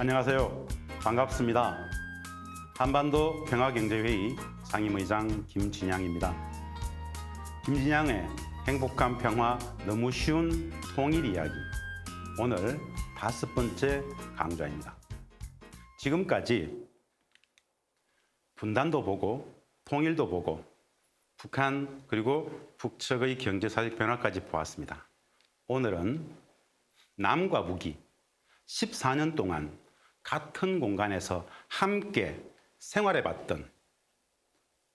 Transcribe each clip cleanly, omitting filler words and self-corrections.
안녕하세요. 반갑습니다. 한반도 평화경제회의 상임의장 김진양입니다. 김진양의 행복한 평화 너무 쉬운 통일 이야기, 오늘 5번째 강좌입니다. 지금까지 분단도 보고 통일도 보고 북한 그리고 북측의 경제사회적 변화까지 보았습니다. 오늘은 남과 북이 14년 동안 같은 공간에서 함께 생활해봤던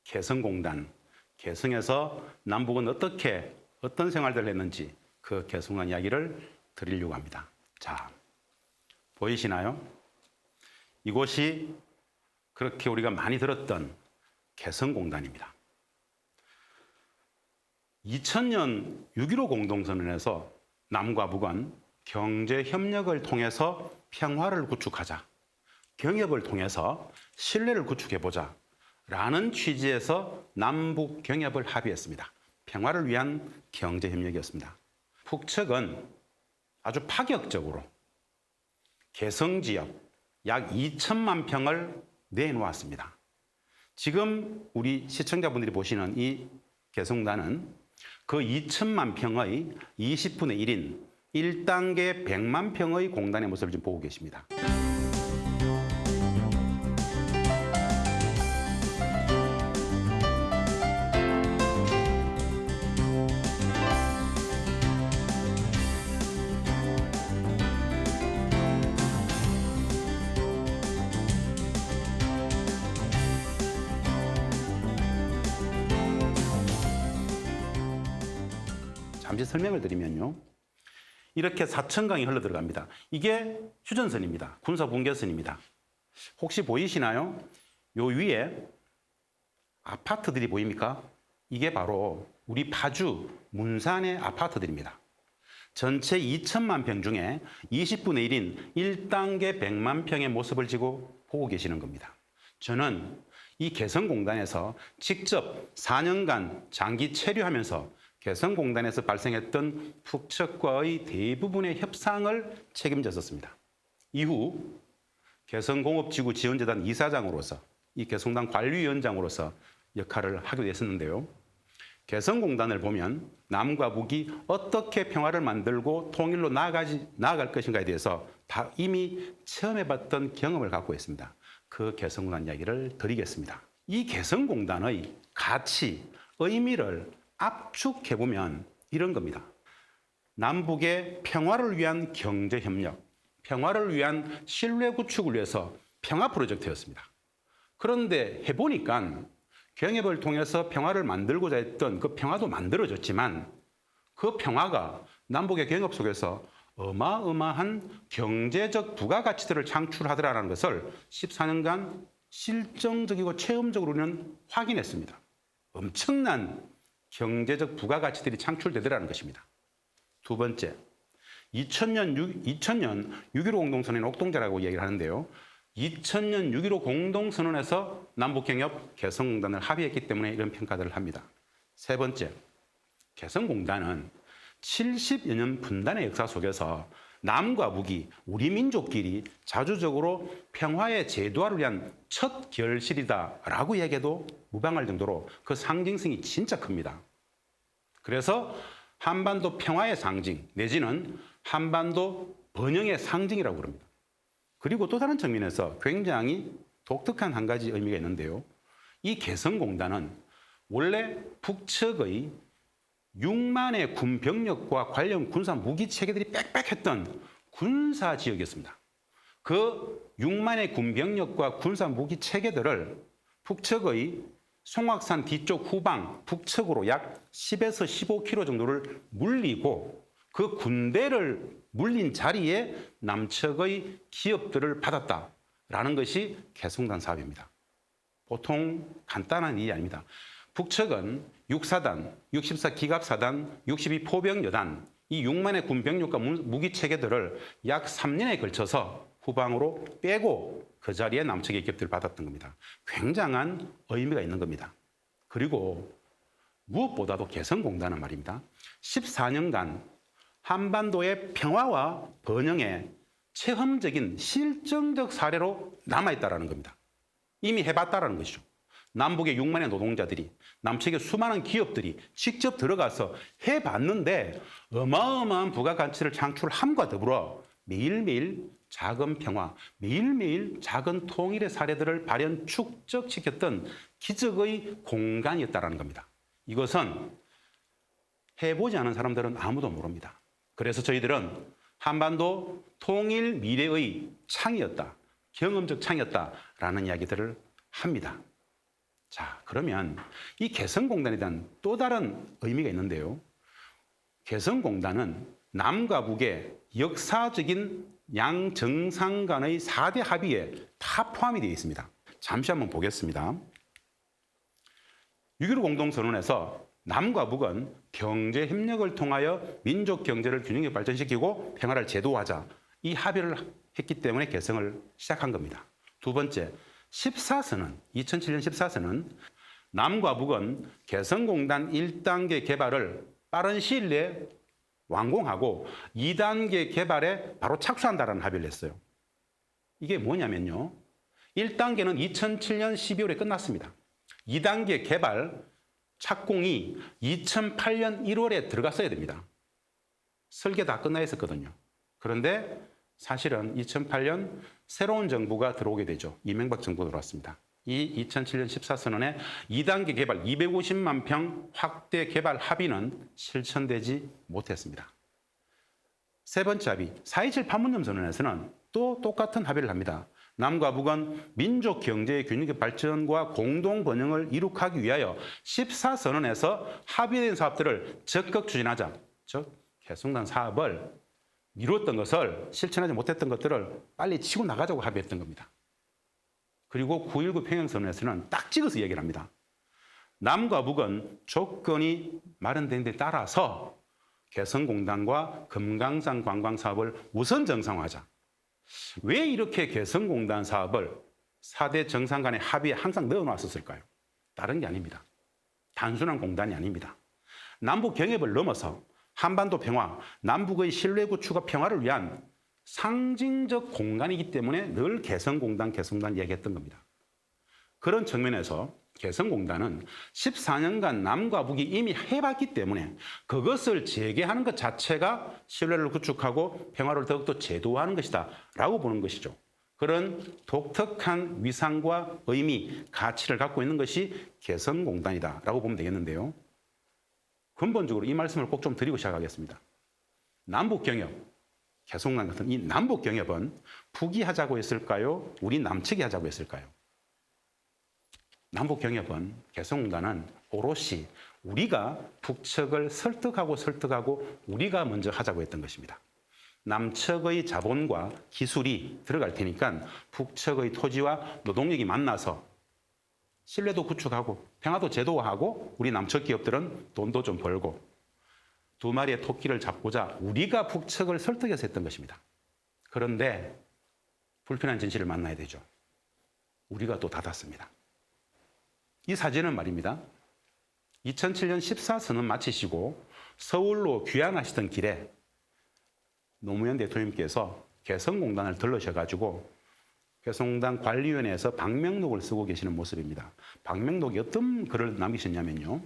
개성공단, 개성에서 남북은 어떤 생활들을 했는지 그 개성공단 이야기를 드리려고 합니다. 자, 보이시나요? 이곳이 그렇게 우리가 많이 들었던 개성공단입니다. 2000년 6.15 공동선언에서 남과 북은 경제협력을 통해서 평화를 구축하자, 경협을 통해서 신뢰를 구축해보자 라는 취지에서 남북 경협을 합의했습니다. 평화를 위한 경제협력이었습니다. 북측은 아주 파격적으로 개성지역 약 2천만 평을 내놓았습니다. 지금 우리 시청자분들이 보시는 이 개성공단은 그 2천만 평의 20분의 1인 1단계 100만 평의 공단의 모습을 지금 보고 계십니다. 잠시 설명을 드리면요. 이렇게 사천강이 흘러 들어갑니다. 이게 휴전선입니다. 군사분계선입니다. 혹시 보이시나요? 요 위에 아파트들이 보입니까? 이게 바로 우리 파주, 문산의 아파트들입니다. 전체 2천만 평 중에 20분의 1인 1단계 100만 평의 모습을 지고 보고 계시는 겁니다. 저는 이 개성공단에서 직접 4년간 장기 체류하면서 개성공단에서 발생했던 북측과의 대부분의 협상을 책임졌었습니다. 이후 개성공업지구 지원재단 이사장으로서 이 개성공단 관리위원장으로서 역할을 하기도 했었는데요. 개성공단을 보면 남과 북이 어떻게 평화를 만들고 통일로 나아갈 것인가에 대해서 다 이미 체험해봤던 경험을 갖고 있습니다. 그 개성공단 이야기를 드리겠습니다. 이 개성공단의 가치, 의미를 압축해보면 이런 겁니다. 남북의 평화를 위한 경제협력, 평화를 위한 신뢰 구축을 위해서 평화 프로젝트였습니다. 그런데 해보니까 경협을 통해서 평화를 만들고자 했던 그 평화도 만들어졌지만 그 평화가 남북의 경협 속에서 어마어마한 경제적 부가가치들을 창출하더라는 것을 14년간 실정적이고 체험적으로는 확인했습니다. 엄청난 경제적 부가가치들이 창출되더라는 것입니다. 두 번째, 2000년 6.15 공동선언 옥동자라고 얘기를 하는데요. 2000년 6.15 공동선언에서 남북경협 개성공단을 합의했기 때문에 이런 평가들을 합니다. 세 번째, 개성공단은 70여 년 분단의 역사 속에서 남과 북이 우리 민족끼리 자주적으로 평화의 제도화를 위한 첫 결실이다라고 얘기해도 무방할 정도로 그 상징성이 진짜 큽니다. 그래서 한반도 평화의 상징 내지는 한반도 번영의 상징이라고 그럽니다. 그리고 또 다른 측면에서 굉장히 독특한 한 가지 의미가 있는데요. 이 개성공단은 원래 북측의 6만의 군병력과 관련 군사 무기 체계들이 빽빽했던 군사 지역이었습니다. 그 6만의 군병력과 군사 무기 체계들을 북측의 송악산 뒤쪽 후방 북측으로 약 10에서 15km 정도를 물리고 그 군대를 물린 자리에 남측의 기업들을 받았다라는 것이 개성공단 사업입니다. 보통 간단한 일이 아닙니다. 북측은 6사단, 64기갑사단, 62포병여단 이 6만의 군병력과 무기체계들을 약 3년에 걸쳐서 후방으로 빼고 그 자리에 남측의 기업들을 받았던 겁니다. 굉장한 의미가 있는 겁니다. 그리고 무엇보다도 개성공단은 말입니다. 14년간 한반도의 평화와 번영에 체험적인 실증적 사례로 남아있다는 겁니다. 이미 해봤다는 것이죠. 남북의 6만의 노동자들이, 남측의 수많은 기업들이 직접 들어가서 해봤는데 어마어마한 부가가치를 창출함과 더불어 매일매일 작은 평화, 매일매일 작은 통일의 사례들을 발현 축적시켰던 기적의 공간이었다는 겁니다. 이것은 해보지 않은 사람들은 아무도 모릅니다. 그래서 저희들은 한반도 통일 미래의 창이었다, 경험적 창이었다라는 이야기들을 합니다. 자, 그러면 이 개성공단에 대한 또 다른 의미가 있는데요. 개성공단은 남과 북의 역사적인 양정상 간의 4대 합의에 다 포함이 되어 있습니다. 잠시 한번 보겠습니다. 6.15 공동선언에서 남과 북은 경제 협력을 통하여 민족 경제를 균형있게 발전시키고 평화를 제도화하자, 이 합의를 했기 때문에 개성을 시작한 겁니다. 두 번째, 14선언, 2007년 14선언, 남과 북은 개성공단 1단계 개발을 빠른 시일 내에 완공하고 2단계 개발에 바로 착수한다는 합의를 했어요. 이게 뭐냐면요, 1단계는 2007년 12월에 끝났습니다. 2단계 개발 착공이 2008년 1월에 들어갔어야 됩니다. 설계 다 끝나 있었거든요. 그런데 사실은 2008년 새로운 정부가 들어오게 되죠. 이명박 정부가 들어왔습니다. 이 2007년 14선언의 2단계 개발 250만 평 확대 개발 합의는 실천되지 못했습니다. 세 번째 합의, 4.27 판문점 선언에서는 또 똑같은 합의를 합니다. 남과 북은 민족 경제의 균형 발전과 공동 번영을 이룩하기 위하여 14선언에서 합의된 사업들을 적극 추진하자. 즉, 개성공단 사업을 미뤘던 것을, 실천하지 못했던 것들을 빨리 치고 나가자고 합의했던 겁니다. 그리고 9.19 평양선언에서는 딱 찍어서 얘기를 합니다. 남과 북은 조건이 마련된 데 따라서 개성공단과 금강산 관광사업을 우선 정상화하자. 왜 이렇게 개성공단 사업을 4대 정상 간의 합의에 항상 넣어놨었을까요? 다른 게 아닙니다. 단순한 공단이 아닙니다. 남북 경협을 넘어서 한반도 평화, 남북의 신뢰 구축과 평화를 위한 상징적 공간이기 때문에 늘 개성공단 얘기했던 겁니다. 그런 측면에서 개성공단은 14년간 남과 북이 이미 해봤기 때문에 그것을 재개하는 것 자체가 신뢰를 구축하고 평화를 더욱더 제도화하는 것이다 라고 보는 것이죠. 그런 독특한 위상과 의미, 가치를 갖고 있는 것이 개성공단이다 라고 보면 되겠는데요. 근본적으로 이 말씀을 꼭 좀 드리고 시작하겠습니다. 남북경협, 개성공단 같은 이 남북경협은 북이 하자고 했을까요? 우리 남측이 하자고 했을까요? 남북경협은, 개성공단은 오롯이 우리가 북측을 설득하고 우리가 먼저 하자고 했던 것입니다. 남측의 자본과 기술이 들어갈 테니까 북측의 토지와 노동력이 만나서 신뢰도 구축하고 평화도 제도화하고 우리 남측 기업들은 돈도 좀 벌고 두 마리의 토끼를 잡고자 우리가 북측을 설득해서 했던 것입니다. 그런데 불편한 진실을 만나야 되죠. 우리가 또 닫았습니다. 이 사진은 말입니다. 2007년 14선언 마치시고 서울로 귀환하시던 길에 노무현 대통령께서 개성공단을 들르셔가지고 개성공단 관리위원회에서 방명록을 쓰고 계시는 모습입니다. 방명록이 어떤 글을 남기셨냐면요.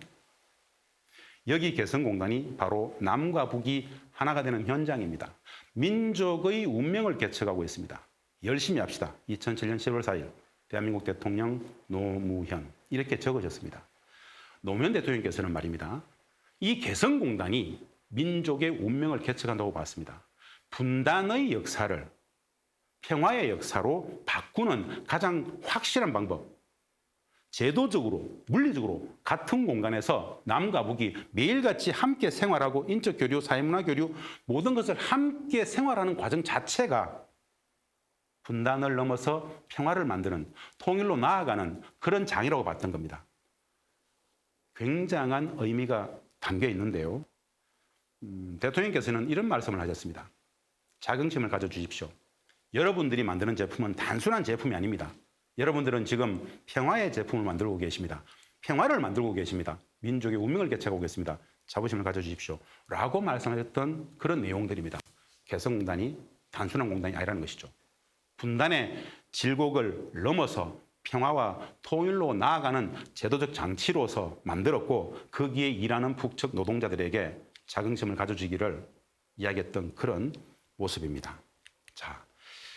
여기 개성공단이 바로 남과 북이 하나가 되는 현장입니다. 민족의 운명을 개척하고 있습니다. 열심히 합시다. 2007년 10월 4일 대한민국 대통령 노무현 이렇게 적어졌습니다. 노무현 대통령께서는 말입니다. 이 개성공단이 민족의 운명을 개척한다고 봤습니다. 분단의 역사를 평화의 역사로 바꾸는 가장 확실한 방법, 제도적으로, 물리적으로 같은 공간에서 남과 북이 매일같이 함께 생활하고 인적 교류, 사회문화 교류 모든 것을 함께 생활하는 과정 자체가 분단을 넘어서 평화를 만드는, 통일로 나아가는 그런 장이라고 봤던 겁니다. 굉장한 의미가 담겨 있는데요. 대통령께서는 이런 말씀을 하셨습니다. 자긍심을 가져주십시오. 여러분들이 만드는 제품은 단순한 제품이 아닙니다. 여러분들은 지금 평화의 제품을 만들고 계십니다. 평화를 만들고 계십니다. 민족의 운명을 개척하고 계십니다. 자부심을 가져주십시오. 라고 말씀하셨던 그런 내용들입니다. 개성공단이 단순한 공단이 아니라는 것이죠. 분단의 질곡을 넘어서 평화와 통일로 나아가는 제도적 장치로서 만들었고 거기에 일하는 북측 노동자들에게 자긍심을 가져주기를 이야기했던 그런 모습입니다. 자,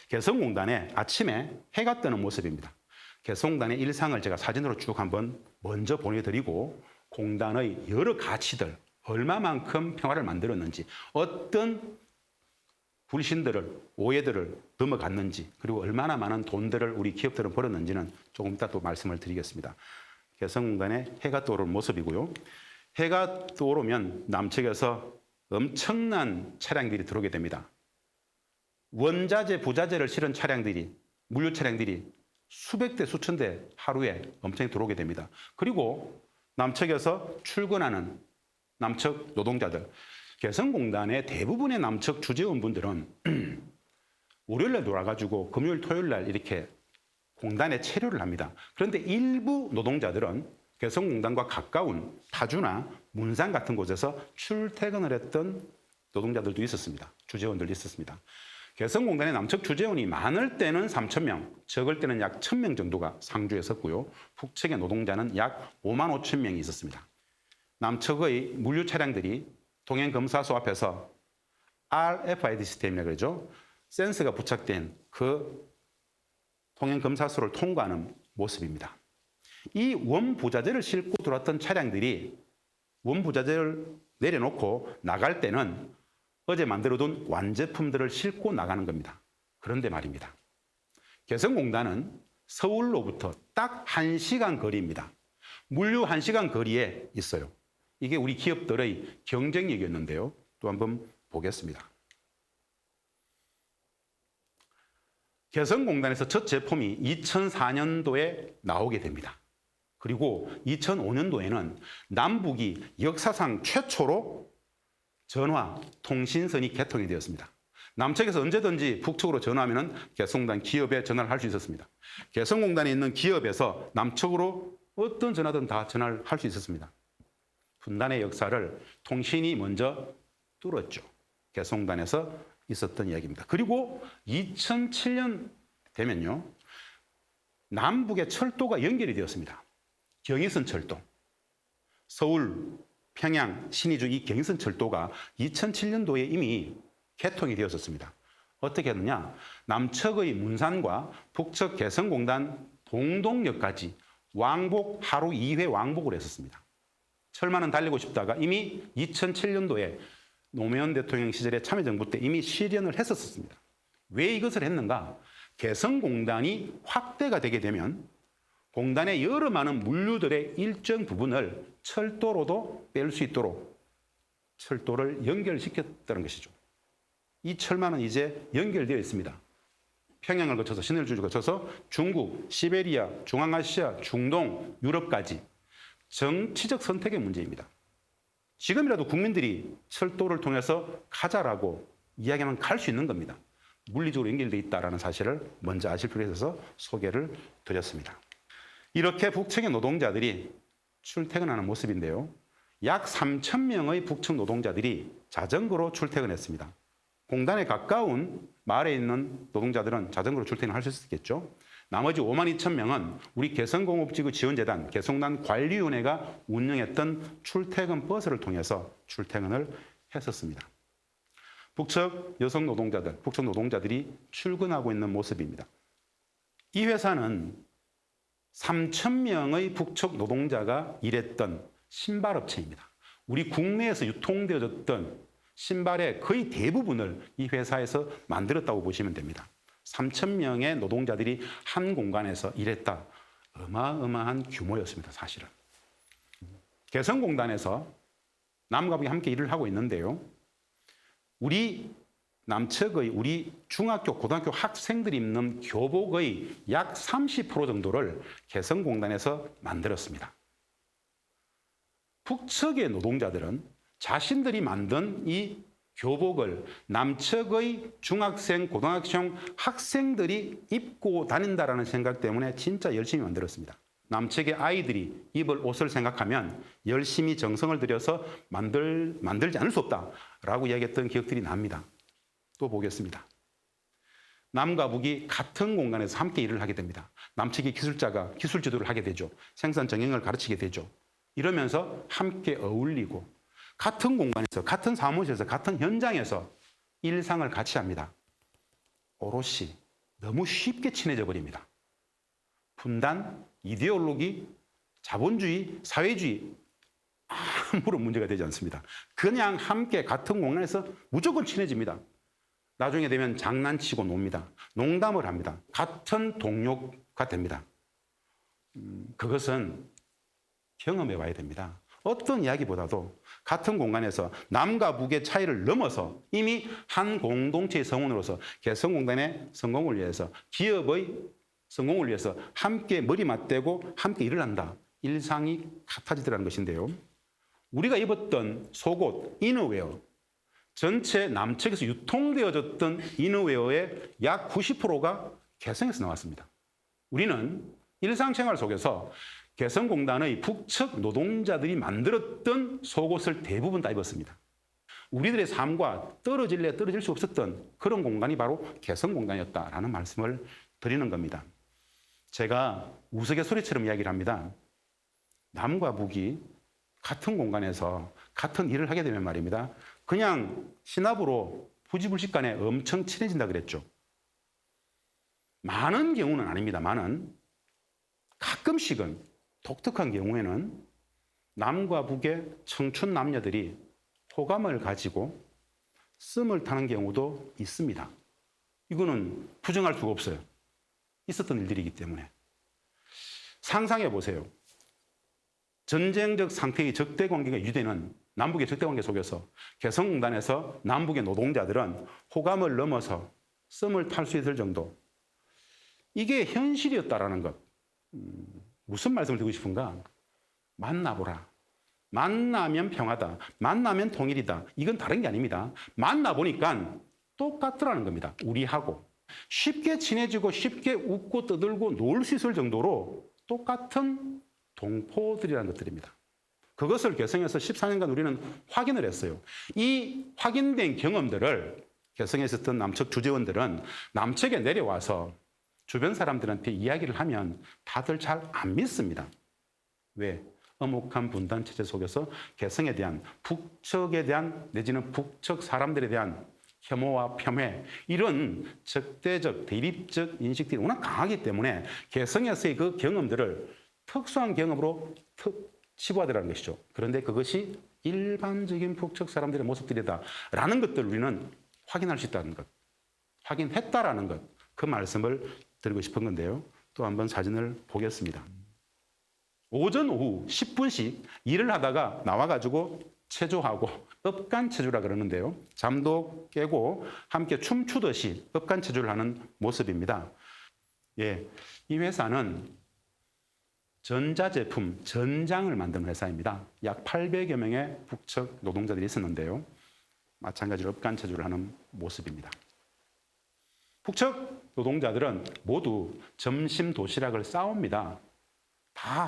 개성공단의 아침에 해가 뜨는 모습입니다. 개성공단의 일상을 제가 사진으로 쭉 한번 먼저 보내드리고 공단의 여러 가치들, 얼마만큼 평화를 만들었는지, 어떤 불신들을, 오해들을 넘어갔는지, 그리고 얼마나 많은 돈들을 우리 기업들은 벌었는지는 조금 이따 또 말씀을 드리겠습니다. 개성공단의 해가 떠오르는 모습이고요. 해가 떠오르면 남측에서 엄청난 차량들이 들어오게 됩니다. 원자재, 부자재를 실은 차량들이, 물류 차량들이 수백 대, 수천 대 하루에 엄청 들어오게 됩니다. 그리고 남측에서 출근하는 남측 노동자들, 개성공단의 대부분의 남측 주재원분들은 월요일날 놀아가지고 금요일, 토요일날 이렇게 공단에 체류를 합니다. 그런데 일부 노동자들은 개성공단과 가까운 파주나 문산 같은 곳에서 출퇴근을 했던 노동자들도 있었습니다. 주재원들도 있었습니다. 개성공단의 남측 주재원이 많을 때는 3,000명, 적을 때는 약 1,000명 정도가 상주에 섰고요. 북측의 노동자는 약 5만 5천 명이 있었습니다. 남측의 물류 차량들이 동행검사소 앞에서 RFID 시스템이라고 그러죠. 센서가 부착된 그 동행검사소를 통과하는 모습입니다. 이 원부자재를 싣고 들어왔던 차량들이 원부자재를 내려놓고 나갈 때는 어제 만들어둔 완제품들을 싣고 나가는 겁니다. 그런데 말입니다. 개성공단은 서울로부터 딱 1시간 거리입니다. 물류 1시간 거리에 있어요. 이게 우리 기업들의 경쟁력이었는데요. 또 한번 보겠습니다. 개성공단에서 첫 제품이 2004년도에 나오게 됩니다. 그리고 2005년도에는 남북이 역사상 최초로 전화, 통신선이 개통이 되었습니다. 남측에서 언제든지 북측으로 전화하면 개성공단 기업에 전화를 할 수 있었습니다. 개성공단에 있는 기업에서 남측으로 어떤 전화든 다 전화를 할 수 있었습니다. 분단의 역사를 통신이 먼저 뚫었죠. 개성공단에서 있었던 이야기입니다. 그리고 2007년 되면요, 남북의 철도가 연결이 되었습니다. 경의선 철도. 서울, 평양, 신의주 이 경의선 철도가 2007년도에 이미 개통이 되었었습니다. 어떻게 했느냐? 남측의 문산과 북측 개성공단 동동역까지 왕복 하루 2회 왕복을 했었습니다. 철만은 달리고 싶다가 이미 2007년도에 노무현 대통령 시절에 참여정부 때 이미 실현을 했었습니다. 왜 이것을 했는가? 개성공단이 확대가 되게 되면 공단의 여러 많은 물류들의 일정 부분을 철도로도 뺄 수 있도록 철도를 연결시켰다는 것이죠. 이 철만은 이제 연결되어 있습니다. 평양을 거쳐서 신의주를 거쳐서 중국, 시베리아, 중앙아시아, 중동, 유럽까지 정치적 선택의 문제입니다. 지금이라도 국민들이 철도를 통해서 가자라고 이야기하면 갈 수 있는 겁니다. 물리적으로 연결되어 있다는 사실을 먼저 아실 필요가 있어서 소개를 드렸습니다. 이렇게 북측의 노동자들이 출퇴근하는 모습인데요. 약 3,000명의 북측 노동자들이 자전거로 출퇴근했습니다. 공단에 가까운 마을에 있는 노동자들은 자전거로 출퇴근할 수 있었겠죠. 나머지 5만 2천 명은 우리 개성공업지구 지원재단, 개성공단 관리위원회가 운영했던 출퇴근 버스를 통해서 출퇴근을 했었습니다. 북측 여성 노동자들, 북측 노동자들이 출근하고 있는 모습입니다. 이 회사는 3,000명의 북측 노동자가 일했던 신발업체입니다. 우리 국내에서 유통되어졌던 신발의 거의 대부분을 이 회사에서 만들었다고 보시면 됩니다. 3,000명의 노동자들이 한 공간에서 일했다. 어마어마한 규모였습니다, 사실은. 개성공단에서 남과 북이 함께 일을 하고 있는데요. 우리 남측의 우리 중학교, 고등학교 학생들이 입는 교복의 약 30% 정도를 개성공단에서 만들었습니다. 북측의 노동자들은 자신들이 만든 이 교복을 남측의 중학생, 고등학생 학생들이 입고 다닌다라는 생각 때문에 진짜 열심히 만들었습니다. 남측의 아이들이 입을 옷을 생각하면 열심히 정성을 들여서 만들지 않을 수 없다라고 이야기했던 기억들이 납니다. 또 보겠습니다. 남과 북이 같은 공간에서 함께 일을 하게 됩니다. 남측의 기술자가 기술 지도를 하게 되죠. 생산 정형을 가르치게 되죠. 이러면서 함께 어울리고 같은 공간에서, 같은 사무실에서, 같은 현장에서 일상을 같이 합니다. 오롯이 너무 쉽게 친해져 버립니다. 분단, 이데올로기, 자본주의, 사회주의 아무런 문제가 되지 않습니다. 그냥 함께 같은 공간에서 무조건 친해집니다. 나중에 되면 장난치고 놉니다. 농담을 합니다. 같은 동료가 됩니다. 그것은 경험해 봐야 됩니다. 어떤 이야기보다도 같은 공간에서 남과 북의 차이를 넘어서 이미 한 공동체의 성원으로서 개성공단의 성공을 위해서, 기업의 성공을 위해서 함께 머리 맞대고 함께 일을 한다. 일상이 같아지더라는 것인데요. 우리가 입었던 속옷, 이너웨어, 전체 남측에서 유통되어졌던 이너웨어의 약 90%가 개성에서 나왔습니다. 우리는 일상생활 속에서 개성공단의 북측 노동자들이 만들었던 속옷을 대부분 다 입었습니다. 우리들의 삶과 떨어질래 떨어질 수 없었던 그런 공간이 바로 개성공단이었다라는 말씀을 드리는 겁니다. 제가 우스갯소리처럼 이야기를 합니다. 남과 북이 같은 공간에서 같은 일을 하게 되면 말입니다. 그냥 신압으로 부지불식간에 엄청 친해진다 그랬죠. 많은 경우는 아닙니다만은 가끔씩은 독특한 경우에는 남과 북의 청춘 남녀들이 호감을 가지고 썸을 타는 경우도 있습니다. 이거는 부정할 수가 없어요. 있었던 일들이기 때문에. 상상해 보세요. 전쟁적 상태의 적대 관계가 유지되는 남북의 적대 관계 속에서 개성공단에서 남북의 노동자들은 호감을 넘어서 썸을 탈 수 있을 정도. 이게 현실이었다라는 것. 무슨 말씀을 드리고 싶은가? 만나보라. 만나면 평화다. 만나면 통일이다. 이건 다른 게 아닙니다. 만나보니까 똑같더라는 겁니다. 우리하고. 쉽게 친해지고 쉽게 웃고 떠들고 놀 수 있을 정도로 똑같은 동포들이라는 것들입니다. 그것을 개성에서 14년간 우리는 확인을 했어요. 이 확인된 경험들을 개성에 있었던 남측 주재원들은 남측에 내려와서 주변 사람들한테 이야기를 하면 다들 잘 안 믿습니다. 왜? 엄혹한 분단 체제 속에서 개성에 대한, 북측에 대한 내지는 북측 사람들에 대한 혐오와 폄훼, 이런 적대적, 대립적 인식들이 워낙 강하기 때문에 개성에서의 그 경험들을 특수한 경험으로 치부하더라는 것이죠. 그런데 그것이 일반적인 북측 사람들의 모습들이다라는 것들을 우리는 확인할 수 있다는 것, 확인했다라는 것, 그 말씀을 드리고 싶은 건데요. 또 한번 사진을 보겠습니다. 오전 오후 10분씩 일을 하다가 나와가지고 체조하고 읍간체조라 그러는데요. 잠도 깨고 함께 춤추듯이 읍간체조를 하는 모습입니다. 예, 이 회사는 전자제품, 전장을 만드는 회사입니다. 약 800여 명의 북측 노동자들이 있었는데요. 마찬가지로 읍간체조를 하는 모습입니다. 북측 노동자들은 모두 점심 도시락을 싸웁니다.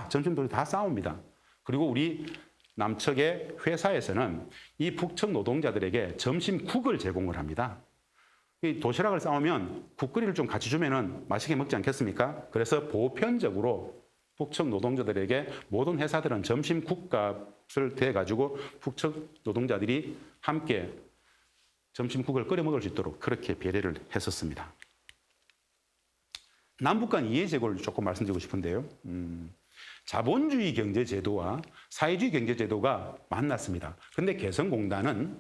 점심 도시락 다 싸웁니다. 그리고 우리 남측의 회사에서는 이 북측 노동자들에게 점심국을 제공을 합니다. 이 도시락을 싸우면 국거리를 좀 같이 주면은 맛있게 먹지 않겠습니까? 그래서 보편적으로 북측 노동자들에게 모든 회사들은 점심 국값을 대가지고 북측 노동자들이 함께 점심국을 끓여 먹을 수 있도록 그렇게 배려를 했었습니다. 남북 간 이해제고를 조금 말씀드리고 싶은데요. 자본주의 경제제도와 사회주의 경제제도가 만났습니다. 그런데 개성공단은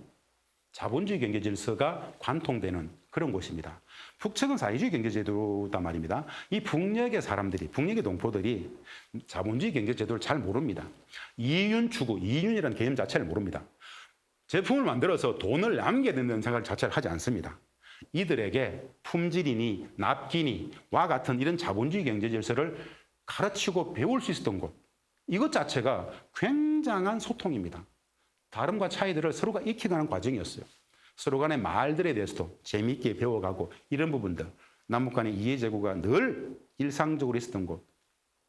자본주의 경제질서가 관통되는 그런 곳입니다. 북측은 사회주의 경제제도단 말입니다. 이 북녘의 사람들이, 북녘의 동포들이 자본주의 경제제도를 잘 모릅니다. 이윤 추구, 이윤이라는 개념 자체를 모릅니다. 제품을 만들어서 돈을 남겨야 된다는 생각을 자체를 하지 않습니다. 이들에게 품질이니 납기니와 같은 이런 자본주의 경제 질서를 가르치고 배울 수 있었던 곳, 이것 자체가 굉장한 소통입니다. 다름과 차이들을 서로가 익혀가는 과정이었어요. 서로 간의 말들에 대해서도 재미있게 배워가고 이런 부분들, 남북 간의 이해제고가 늘 일상적으로 있었던 곳,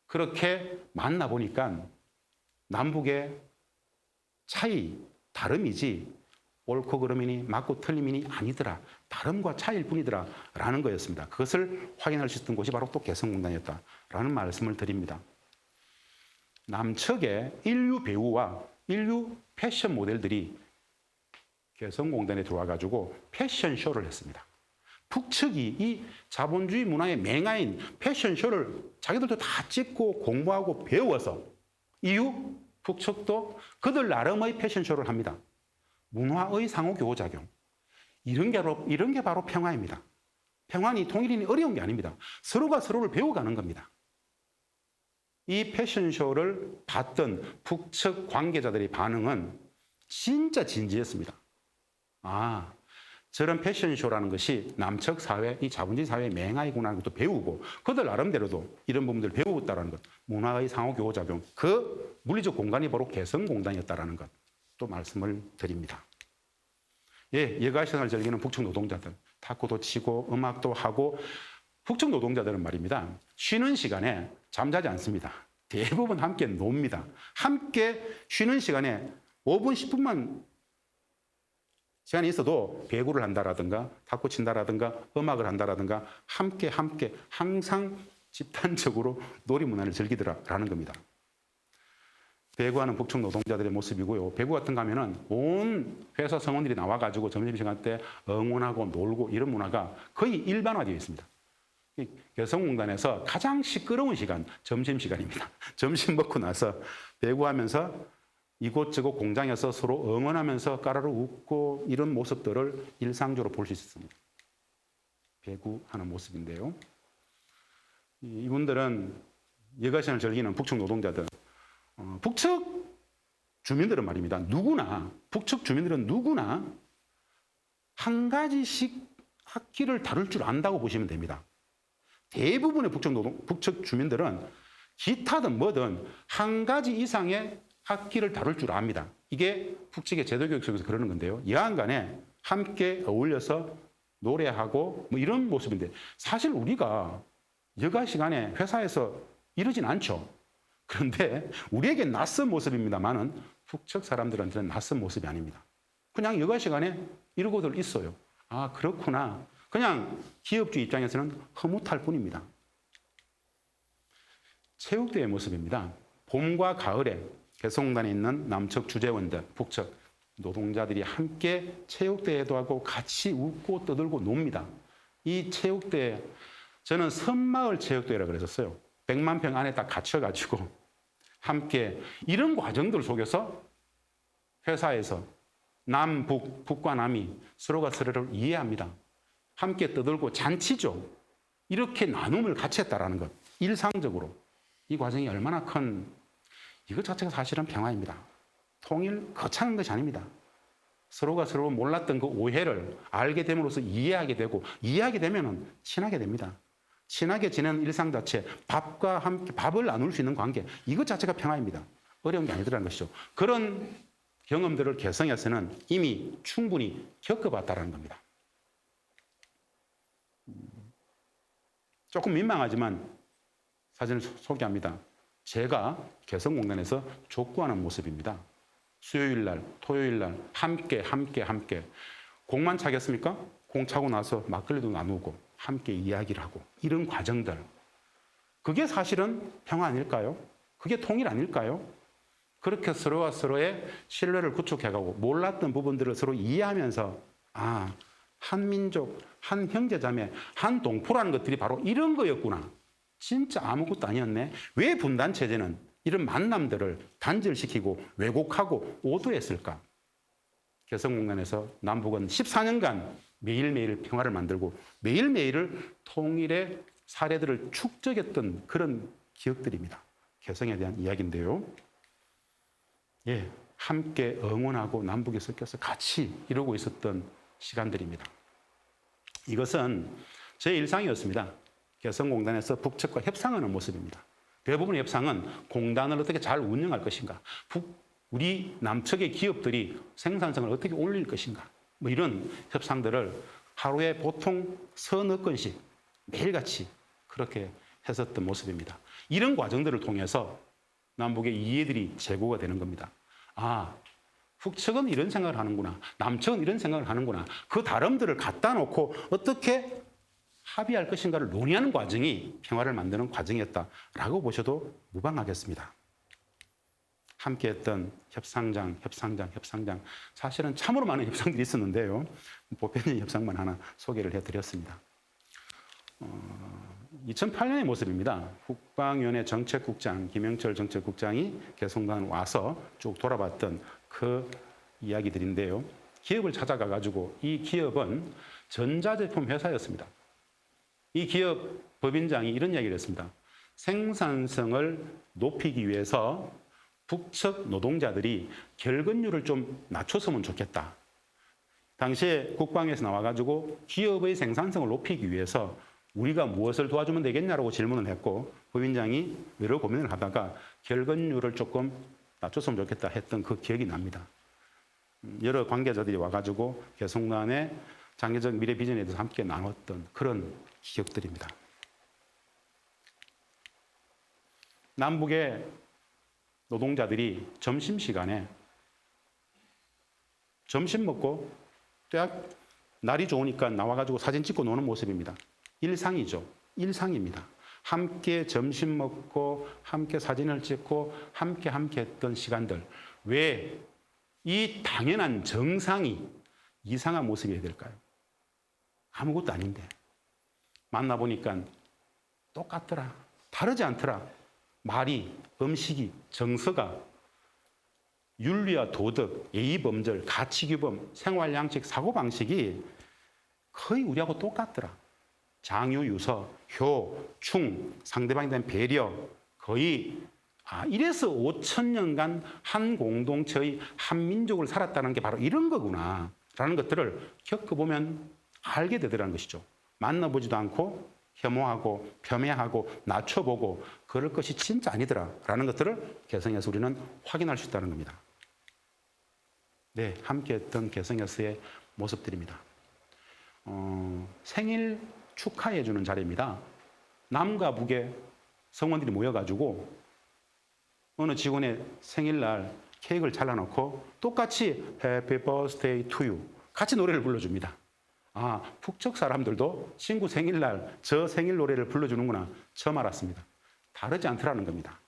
그렇게 만나보니까 남북의 차이, 다름이지 옳고 그름이니 맞고 틀림이니 아니더라. 다름과 차이일 뿐이더라. 라는 거였습니다. 그것을 확인할 수 있었던 곳이 바로 또 개성공단이었다라는 말씀을 드립니다. 남측의 인류 배우와 인류 패션 모델들이 개성공단에 들어와가지고 패션쇼를 했습니다. 북측이 이 자본주의 문화의 맹아인 패션쇼를 자기들도 다 찍고 공부하고 배워서 이후 북측도 그들 나름의 패션쇼를 합니다. 문화의 상호교작용. 이런 게 바로 평화입니다. 평화니 통일이니 어려운 게 아닙니다. 서로가 서로를 배워가는 겁니다. 이 패션쇼를 봤던 북측 관계자들의 반응은 진짜 진지했습니다. 아, 저런 패션쇼라는 것이 남측 사회, 이 자본주의 사회의 맹아이구나 하는 것도 배우고 그들 나름대로도 이런 부분들을 배우고 있다는 것. 문화의 상호교작용. 그 물리적 공간이 바로 개성공단이었다는 것. 또 말씀을 드립니다. 예, 여가시장을 즐기는 북측 노동자들. 탁구도 치고 음악도 하고 북측 노동자들은 말입니다. 쉬는 시간에 잠자지 않습니다. 대부분 함께 놉니다. 함께 쉬는 시간에 5분, 10분만 시간이 있어도 배구를 한다라든가 탁구 친다라든가 음악을 한다라든가 함께 항상 집단적으로 놀이문화를 즐기더라라는 겁니다. 배구하는 북측 노동자들의 모습이고요. 배구 같은 거 하면은 온 회사 성원들이 나와가지고 점심시간 때 응원하고 놀고 이런 문화가 거의 일반화되어 있습니다. 개성공단에서 가장 시끄러운 시간, 점심시간입니다. 점심 먹고 나서 배구하면서 이곳저곳 공장에서 서로 응원하면서 까르르 웃고 이런 모습들을 일상적으로 볼 수 있습니다. 배구하는 모습인데요. 이분들은 여가시간을 즐기는 북측 노동자들, 북측 주민들은 말입니다. 북측 주민들은 누구나 한 가지씩 악기를 다룰 줄 안다고 보시면 됩니다. 대부분의 북측 주민들은 기타든 뭐든 한 가지 이상의 악기를 다룰 줄 압니다. 이게 북측의 제도교육 속에서 그러는 건데요. 여하간에 함께 어울려서 노래하고 뭐 이런 모습인데 사실 우리가 여가 시간에 회사에서 이러진 않죠. 그런데 우리에게 낯선 모습입니다만은 북측 사람들한테는 낯선 모습이 아닙니다. 그냥 여가 시간에 이러고들 있어요. 아, 그렇구나. 그냥 기업주 입장에서는 흐뭇할 뿐입니다. 체육대회 모습입니다. 봄과 가을에 개성공단에 있는 남측 주재원들, 북측 노동자들이 함께 체육대회도 하고 같이 웃고 떠들고 놉니다. 이 체육대회, 저는 섬마을 체육대회라고 그랬었어요. 100만 평 안에 딱 갇혀가지고 함께 이런 과정들 속에서 회사에서 남, 북과 남이 서로가 서로를 이해합니다. 함께 떠들고 잔치죠. 이렇게 나눔을 같이 했다라는 것. 일상적으로. 이 과정이 얼마나 큰, 이것 자체가 사실은 평화입니다. 통일, 거창한 것이 아닙니다. 서로가 서로 몰랐던 그 오해를 알게 됨으로써 이해하게 되고, 이해하게 되면 친하게 됩니다. 친하게 지내는 일상 자체, 밥과 함께 밥을 나눌 수 있는 관계, 이것 자체가 평화입니다. 어려운 게 아니더라는 것이죠. 그런 경험들을 개성에서는 이미 충분히 겪어봤다는 겁니다. 조금 민망하지만 사진을 소개합니다. 제가 개성공단에서 족구하는 모습입니다. 수요일 날, 토요일 날 함께. 공만 차겠습니까? 공 차고 나서 막걸리도 나누고 함께 이야기를 하고 이런 과정들. 그게 사실은 평화 아닐까요? 그게 통일 아닐까요? 그렇게 서로와 서로의 신뢰를 구축해가고 몰랐던 부분들을 서로 이해하면서 아, 한 민족, 한 형제자매, 한 동포라는 것들이 바로 이런 거였구나. 진짜 아무것도 아니었네. 왜 분단체제는 이런 만남들을 단절시키고 왜곡하고 오도했을까? 개성공단에서 남북은 14년간 매일매일 평화를 만들고 매일매일을 통일의 사례들을 축적했던 그런 기억들입니다. 개성에 대한 이야기인데요. 예, 함께 응원하고 남북이 섞여서 같이 이루고 있었던 시간들입니다. 이것은 제 일상이었습니다. 개성공단에서 북측과 협상하는 모습입니다. 대부분의 협상은 공단을 어떻게 잘 운영할 것인가, 우리 남측의 기업들이 생산성을 어떻게 올릴 것인가, 뭐 이런 협상들을 하루에 보통 서너 건씩 매일같이 그렇게 했었던 모습입니다. 이런 과정들을 통해서 남북의 이해들이 제고가 되는 겁니다. 아, 북측은 이런 생각을 하는구나. 남측은 이런 생각을 하는구나. 그 다름들을 갖다 놓고 어떻게 합의할 것인가를 논의하는 과정이 평화를 만드는 과정이었다라고 보셔도 무방하겠습니다. 함께했던 협상장. 사실은 참으로 많은 협상들이 있었는데요. 보편적인 협상만 하나 소개를 해드렸습니다. 2008년의 모습입니다. 국방위원회 정책국장 김영철 정책국장이 개성공단 와서 쭉 돌아봤던 그 이야기들인데요. 기업을 찾아가가지고 이 기업은 전자제품 회사였습니다. 이 기업 법인장이 이런 이야기를 했습니다. 생산성을 높이기 위해서 북측 노동자들이 결근율을 좀 낮췄으면 좋겠다. 당시에 국방에서 나와가지고 기업의 생산성을 높이기 위해서 우리가 무엇을 도와주면 되겠냐라고 질문을 했고 법인장이 여러 고민을 하다가 결근율을 조금 낮췄으면 좋겠다 했던 그 기억이 납니다. 여러 관계자들이 와가지고 개성공단의 장기적 미래 비전에 대해서 함께 나눴던 그런 기억들입니다. 남북의 노동자들이 점심시간에 점심 먹고 딱 날이 좋으니까 나와가지고 사진 찍고 노는 모습입니다. 일상이죠. 일상입니다. 함께 점심 먹고 함께 사진을 찍고 함께 했던 시간들. 왜 이 당연한 정상이 이상한 모습이 될까요? 아무것도 아닌데. 만나보니까 똑같더라. 다르지 않더라. 말이, 음식이, 정서가, 윤리와 도덕, 예의범절, 가치규범, 생활양식, 사고방식이 거의 우리하고 똑같더라. 장유유서, 효, 충, 상대방에 대한 배려, 거의 이래서 5,000년간 한 공동체의 한 민족을 살았다는 게 바로 이런 거구나 라는 것들을 겪어보면 알게 되더라는 것이죠. 만나보지도 않고 혐오하고 폄훼하고 낮춰보고 그럴 것이 진짜 아니더라 라는 것들을 개성에서 우리는 확인할 수 있다는 겁니다. 네, 함께했던 개성에서의 모습들입니다. 생일 축하해주는 자리입니다. 남과 북의 성원들이 모여가지고 어느 직원의 생일날 케이크를 잘라놓고 똑같이 Happy Birthday to you 같이 노래를 불러줍니다. 북측 사람들도 친구 생일날 저 생일 노래를 불러주는구나 처음 알았습니다. 다르지 않더라는 겁니다.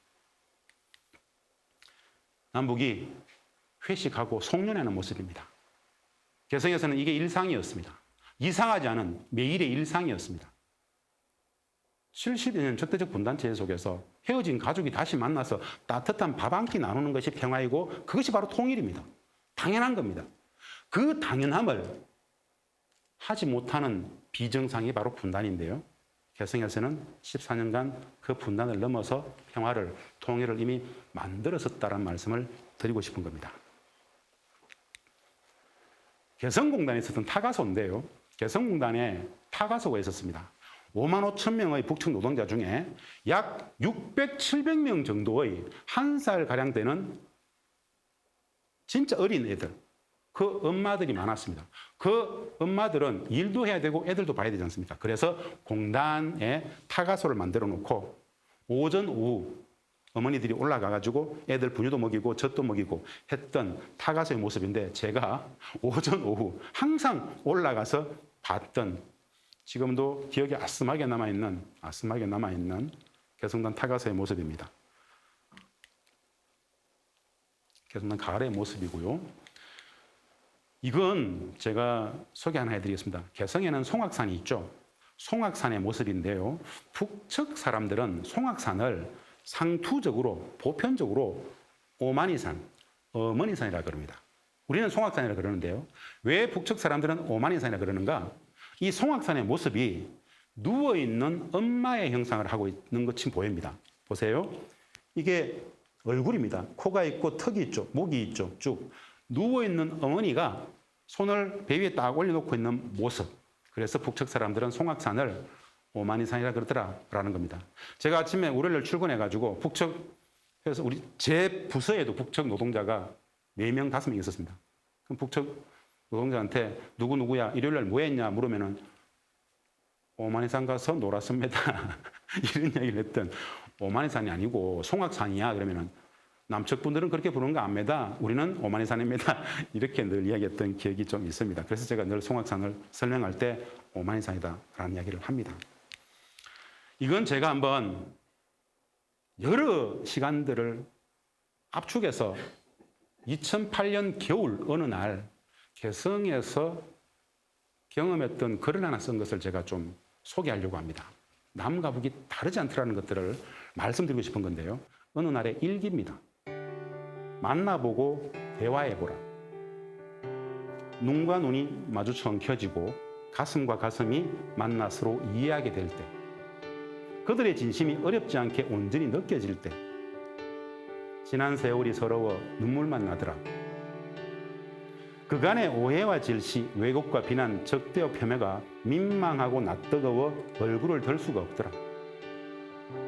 남북이 회식하고 송년회하는 모습입니다. 개성에서는 이게 일상이었습니다. 이상하지 않은 매일의 일상이었습니다. 70여 년 적대적 분단체 속에서 헤어진 가족이 다시 만나서 따뜻한 밥 한 끼 나누는 것이 평화이고 그것이 바로 통일입니다. 당연한 겁니다. 그 당연함을 하지 못하는 비정상이 바로 분단인데요. 개성에서는 14년간 그 분단을 넘어서 평화를, 통일을 이미 만들었었다는 말씀을 드리고 싶은 겁니다. 개성공단에 있었던 타가소인데요. 개성공단에 타가소가 있었습니다. 5만 5천 명의 북측 노동자 중에 약 600, 700명 정도의 1살 되는 진짜 어린 애들, 그 엄마들이 많았습니다. 그 엄마들은 일도 해야 되고 애들도 봐야 되지 않습니까? 그래서 공단에 타가소를 만들어 놓고 오전, 오후 어머니들이 올라가가지고 애들 분유도 먹이고 젖도 먹이고 했던 타가소의 모습인데 제가 오전, 오후 항상 올라가서 봤던 지금도 기억에 아스하게 남아있는 개성공단 타가소의 모습입니다. 개성공단 가을의 모습이고요. 이건 제가 소개 하나 해드리겠습니다. 개성에는 송악산이 있죠. 송악산의 모습인데요. 북측 사람들은 송악산을 상투적으로, 보편적으로 오마니산, 어머니산이라고 그럽니다. 우리는 송악산이라고 그러는데요. 왜 북측 사람들은 오마니산이라고 그러는가? 이 송악산의 모습이 누워있는 엄마의 형상을 하고 있는 것처럼 보입니다. 보세요. 이게 얼굴입니다. 코가 있고 턱이 있죠. 목이 있죠. 쭉. 누워있는 어머니가 손을 배 위에 딱 올려놓고 있는 모습. 그래서 북측 사람들은 송악산을 오마니산이라 그러더라라는 겁니다. 제가 아침에 월요일 출근해가지고 북측에서 제 부서에도 북측 노동자가 4명, 5명 있었습니다. 그럼 북측 노동자한테 누구누구야 일요일날 뭐 했냐 물으면은 오마니산 가서 놀았습니다. 이런 이야기를 했던 오마니산이 아니고 송악산이야 그러면은 남측 분들은 그렇게 부르는 거 압니다. 우리는 오만이산입니다. 이렇게 늘 이야기했던 기억이 좀 있습니다. 그래서 제가 늘 송악산을 설명할 때 오만이산이다라는 이야기를 합니다. 이건 제가 한번 여러 시간들을 압축해서 2008년 겨울 어느 날 개성에서 경험했던 글을 하나 쓴 것을 제가 좀 소개하려고 합니다. 남과 북이 다르지 않더라는 것들을 말씀드리고 싶은 건데요. 어느 날의 일기입니다. 만나보고 대화해보라. 눈과 눈이 마주쳐 엉켜지고 가슴과 가슴이 만나 서로 이해하게 될 때, 그들의 진심이 어렵지 않게 온전히 느껴질 때, 지난 세월이 서러워 눈물만 나더라. 그간의 오해와 질시, 왜곡과 비난, 적대와 폄훼가 민망하고 낯뜨거워 얼굴을 들 수가 없더라.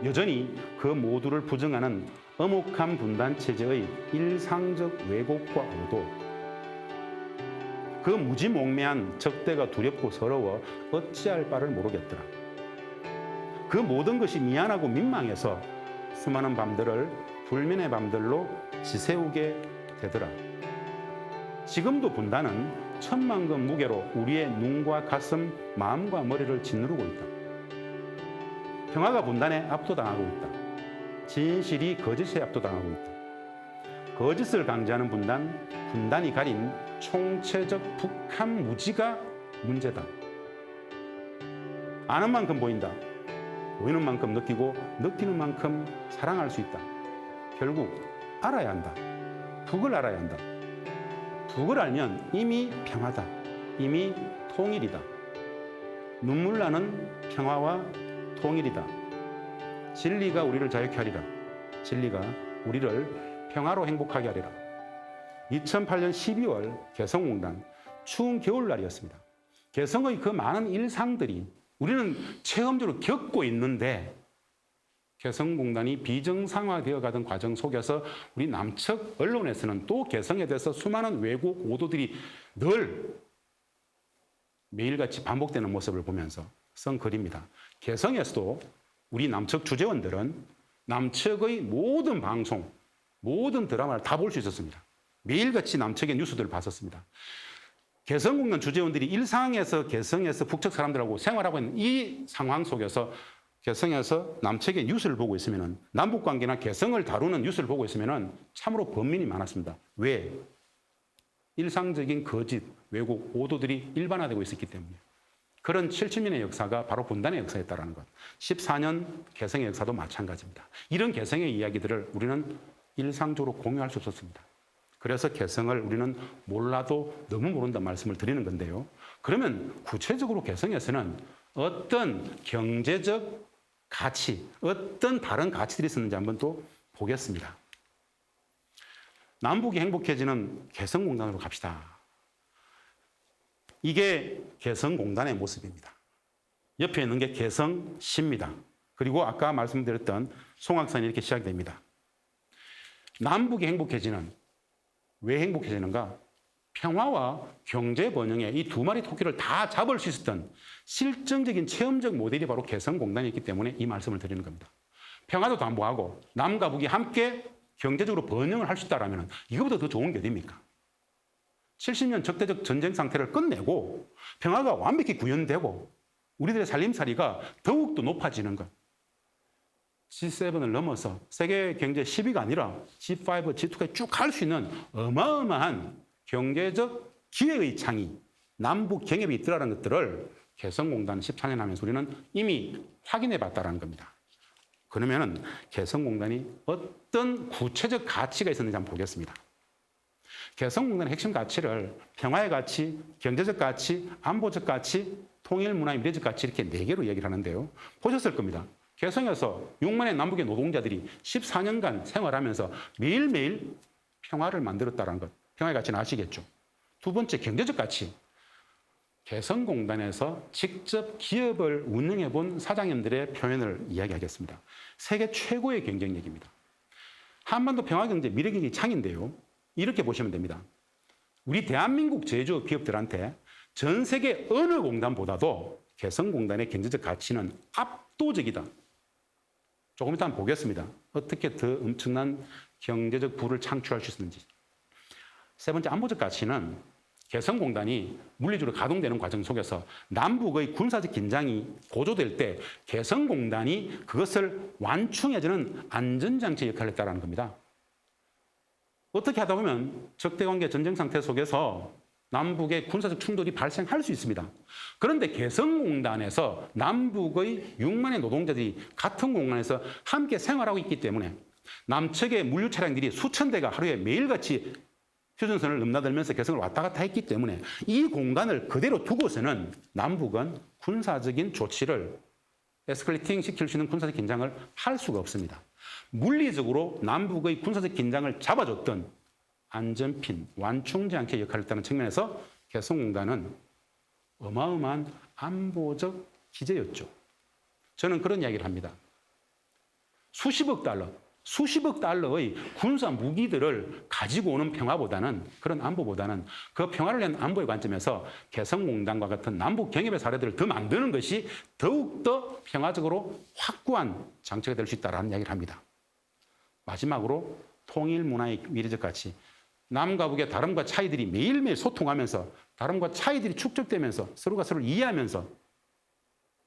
여전히 그 모두를 부정하는 엄혹한 분단 체제의 일상적 왜곡과 오도, 그 무지몽매한 적대가 두렵고 서러워 어찌할 바를 모르겠더라. 그 모든 것이 미안하고 민망해서 수많은 밤들을 불면의 밤들로 지새우게 되더라. 지금도 분단은 천만금 무게로 우리의 눈과 가슴, 마음과 머리를 짓누르고 있다. 평화가 분단에 압도당하고 있다. 진실이 거짓에 압도당하고 있다. 거짓을 강조하는 분단, 분단이 가린 총체적 북한 무지가 문제다. 아는 만큼 보인다. 보이는 만큼 느끼고 느끼는 만큼 사랑할 수 있다. 결국 알아야 한다. 북을 알아야 한다. 북을 알면 이미 평화다. 이미 통일이다. 눈물 나는 평화와 통일이다. 진리가 우리를 자유케 하리라. 진리가 우리를 평화로 행복하게 하리라. 2008년 12월 개성공단 추운 겨울날이었습니다. 개성의 그 많은 일상들이 우리는 체험적으로 겪고 있는데, 개성공단이 비정상화되어 가던 과정 속에서 우리 남측 언론에서는 또 개성에 대해서 수많은 왜곡 오도들이 늘 매일같이 반복되는 모습을 보면서 쓴 글입니다. 개성에서도 우리 남측 주재원들은 남측의 모든 방송, 모든 드라마를 다 볼 수 있었습니다. 매일같이 남측의 뉴스들을 봤었습니다. 개성공단 주재원들이 일상에서 개성에서 북측 사람들하고 생활하고 있는 이 상황 속에서 개성에서 남측의 뉴스를 보고 있으면, 남북관계나 개성을 다루는 뉴스를 보고 있으면 참으로 번민이 많았습니다. 왜? 일상적인 거짓, 왜곡, 오도들이 일반화되고 있었기 때문에. 그런 70년의 역사가 바로 분단의 역사였다는 것. 14년 개성의 역사도 마찬가지입니다. 이런 개성의 이야기들을 우리는 일상적으로 공유할 수 없었습니다. 그래서 개성을 우리는 몰라도 너무 모른다는 말씀을 드리는 건데요. 그러면 구체적으로 개성에서는 어떤 경제적 가치, 어떤 다른 가치들이 있었는지 한번 또 보겠습니다. 남북이 행복해지는 개성공단으로 갑시다. 이게 개성공단의 모습입니다. 옆에 있는 게 개성시입니다. 그리고 아까 말씀드렸던 송악산이 이렇게 시작됩니다. 남북이 행복해지는, 왜 행복해지는가? 평화와 경제 번영의 이 두 마리 토끼를 다 잡을 수 있었던 실증적인 체험적 모델이 바로 개성공단이었기 때문에 이 말씀을 드리는 겁니다. 평화도 담보하고 남과 북이 함께 경제적으로 번영을 할 수 있다면 이거보다 더 좋은 게 어디입니까? 70년 적대적 전쟁 상태를 끝내고 평화가 완벽히 구현되고 우리들의 살림살이가 더욱더 높아지는 것. G7을 넘어서 세계 경제 10위가 아니라 G5, G2까지 쭉 갈 수 있는 어마어마한 경제적 기회의 창이 남북 경협이 있더라는 것들을 개성공단 14년 하면서 우리는 이미 확인해 봤다는 겁니다. 그러면 개성공단이 어떤 구체적 가치가 있었는지 한번 보겠습니다. 개성공단의 핵심 가치를 평화의 가치, 경제적 가치, 안보적 가치, 통일 문화 미래적 가치 이렇게 4개로 얘기를 하는데요. 보셨을 겁니다. 개성에서 6만의 남북의 노동자들이 14년간 생활하면서 매일매일 평화를 만들었다는 것. 평화의 가치는 아시겠죠? 두 번째, 경제적 가치. 개성공단에서 직접 기업을 운영해 본 사장님들의 표현을 이야기하겠습니다. 세계 최고의 경쟁력입니다. 한반도 평화경제, 미래경제 창인데요. 이렇게 보시면 됩니다. 우리 대한민국 제조업 기업들한테 전 세계 어느 공단보다도 개성공단의 경제적 가치는 압도적이다. 조금 이따 한번 보겠습니다. 어떻게 더 엄청난 경제적 부를 창출할 수 있는지. 세 번째 안보적 가치는 개성공단이 물리적으로 가동되는 과정 속에서 남북의 군사적 긴장이 고조될 때 개성공단이 그것을 완충해주는 안전장치 역할을 했다는 겁니다. 어떻게 하다 보면 적대관계 전쟁 상태 속에서 남북의 군사적 충돌이 발생할 수 있습니다. 그런데 개성공단에서 남북의 6만의 노동자들이 같은 공간에서 함께 생활하고 있기 때문에 남측의 물류 차량들이 수천 대가 하루에 매일같이 휴전선을 넘나들면서 개성을 왔다 갔다 했기 때문에 이 공간을 그대로 두고서는 남북은 군사적인 조치를 에스컬레이팅 시킬 수 있는 군사적 긴장을 할 수가 없습니다. 물리적으로 남북의 군사적 긴장을 잡아줬던 안전핀, 완충제한케 역할을 했다는 측면에서 개성공단은 어마어마한 안보적 기재였죠. 저는 그런 이야기를 합니다. 수십억 달러의 군사 무기들을 가지고 오는 평화보다는, 그런 안보보다는 그 평화를 위한 안보의 관점에서 개성공단과 같은 남북 경협의 사례들을 더 만드는 것이 더욱더 평화적으로 확고한 장치가 될 수 있다는 이야기를 합니다. 마지막으로 통일 문화의 미래적 가치. 남과 북의 다름과 차이들이 매일매일 소통하면서 다름과 차이들이 축적되면서 서로가 서로를 이해하면서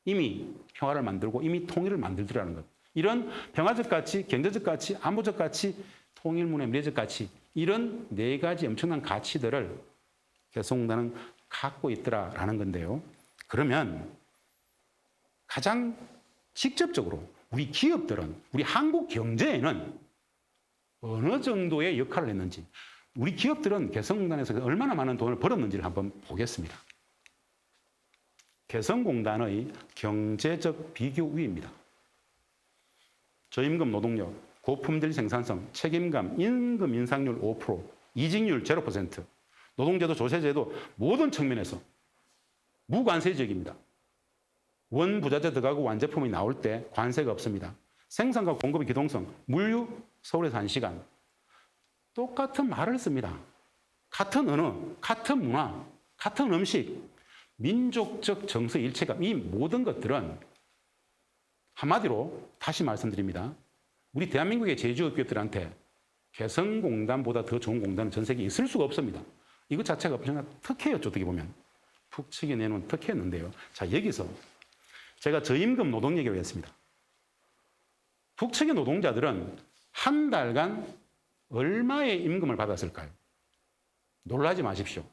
이미 평화를 만들고 이미 통일을 만들더라는 것. 이런 평화적 가치, 경제적 가치, 안보적 가치, 통일문화의 미래적 가치, 이런 네 가지 엄청난 가치들을 개성공단은 갖고 있더라라는 건데요. 그러면 가장 직접적으로 우리 기업들은, 우리 한국 경제에는 어느 정도의 역할을 했는지, 우리 기업들은 개성공단에서 얼마나 많은 돈을 벌었는지를 한번 보겠습니다. 개성공단의 경제적 비교 우위입니다. 저임금 노동력, 고품질 생산성, 책임감, 임금 인상률 5%, 이직률 0%, 노동제도, 조세제도 모든 측면에서 무관세 지역입니다. 원부자재 들어가고 완제품이 나올 때 관세가 없습니다. 생산과 공급의 기동성, 물류 서울에서 1시간. 똑같은 말을 씁니다. 같은 언어, 같은 문화, 같은 음식, 민족적 정서 일체감, 이 모든 것들은 한마디로 다시 말씀드립니다. 우리 대한민국의 제조업 기업들한테 개성공단보다 더 좋은 공단은 전 세계에 있을 수가 없습니다. 이것 자체가 엄청난 특혜였죠, 어떻게 보면. 북측이 내놓은 특혜였는데요. 자, 여기서 제가 저임금 노동 얘기를 했습니다. 북측의 노동자들은 한 달간 얼마의 임금을 받았을까요? 놀라지 마십시오.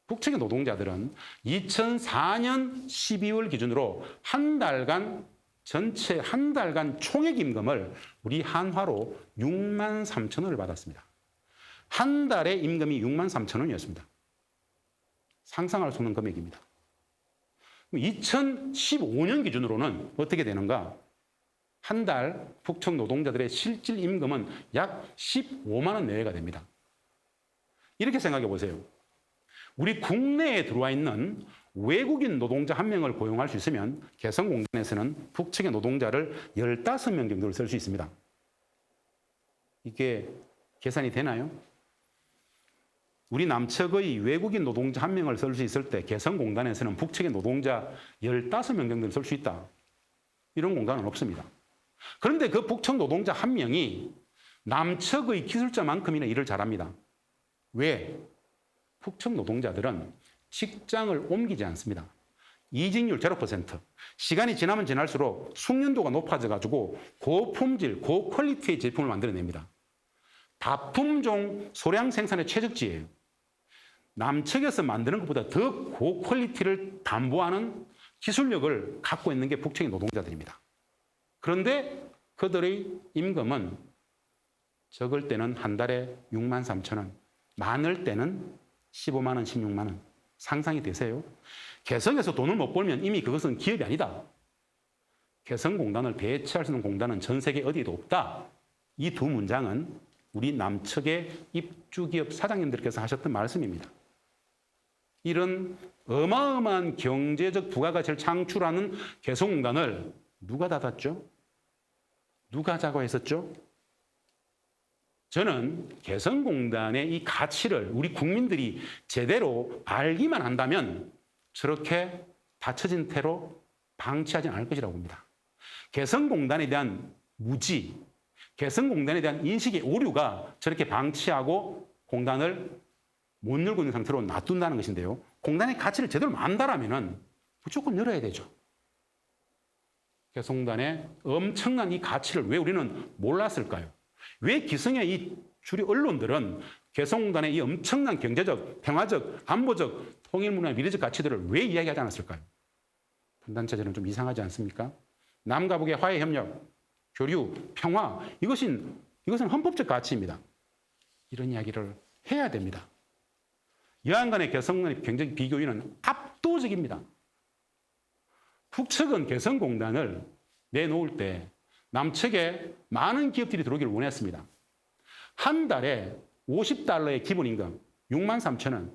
북측의 노동자들은 2004년 12월 기준으로 한 달간 총액 임금을 우리 한화로 6만 3천 원을 받았습니다. 한 달의 임금이 6만 3천 원이었습니다. 상상할 수 없는 금액입니다. 2015년 기준으로는 어떻게 되는가? 한 달 북측 노동자들의 실질 임금은 약 15만 원 내외가 됩니다. 이렇게 생각해 보세요. 우리 국내에 들어와 있는 외국인 노동자 1명을 고용할 수 있으면 개성공단에서는 북측의 노동자를 15명 정도를 쓸 수 있습니다. 이게 계산이 되나요? 우리 남측의 외국인 노동자 1명을 쓸 수 있을 때 개성공단에서는 북측의 노동자 15명 정도를 쓸 수 있다. 이런 공단은 없습니다. 그런데 그 북측 노동자 1명이 남측의 기술자만큼이나 일을 잘합니다. 왜? 북측 노동자들은 직장을 옮기지 않습니다. 이직률 0%. 시간이 지나면 지날수록 숙련도가 높아져가지고 고품질, 고퀄리티의 제품을 만들어냅니다. 다품종 소량 생산의 최적지예요. 남측에서 만드는 것보다 더 고퀄리티를 담보하는 기술력을 갖고 있는 게 북측의 노동자들입니다. 그런데 그들의 임금은 적을 때는 한 달에 6만 3천 원, 많을 때는 15만 원, 16만 원. 상상이 되세요? 개성에서 돈을 못 벌면 이미 그것은 기업이 아니다. 개성공단을 배치할 수 있는 공단은 전 세계 어디에도 없다. 이 두 문장은 우리 남측의 입주기업 사장님들께서 하셨던 말씀입니다. 이런 어마어마한 경제적 부가가치를 창출하는 개성공단을 누가 닫았죠? 누가 자고했었죠? 저는 개성공단의 이 가치를 우리 국민들이 제대로 알기만 한다면 저렇게 닫혀진 태로 방치하지 않을 것이라고 봅니다. 개성공단에 대한 무지, 개성공단에 대한 인식의 오류가 저렇게 방치하고 공단을 못 열고 있는 상태로 놔둔다는 것인데요. 공단의 가치를 제대로 안다라면 무조건 열어야 되죠. 개성공단의 엄청난 이 가치를 왜 우리는 몰랐을까요? 왜 기성의 이 주류 언론들은 개성공단의 이 엄청난 경제적, 평화적, 안보적, 통일문화, 미래적 가치들을 왜 이야기하지 않았을까요? 분단체제는 좀 이상하지 않습니까? 남과 북의 화해 협력, 교류, 평화, 이것은 헌법적 가치입니다. 이런 이야기를 해야 됩니다. 여한 간의 개성공단의 경제적 비교율은 압도적입니다. 북측은 개성공단을 내놓을 때 남측에 많은 기업들이 들어오기를 원했습니다. 한 달에 $50의 기본임금, 63,000원.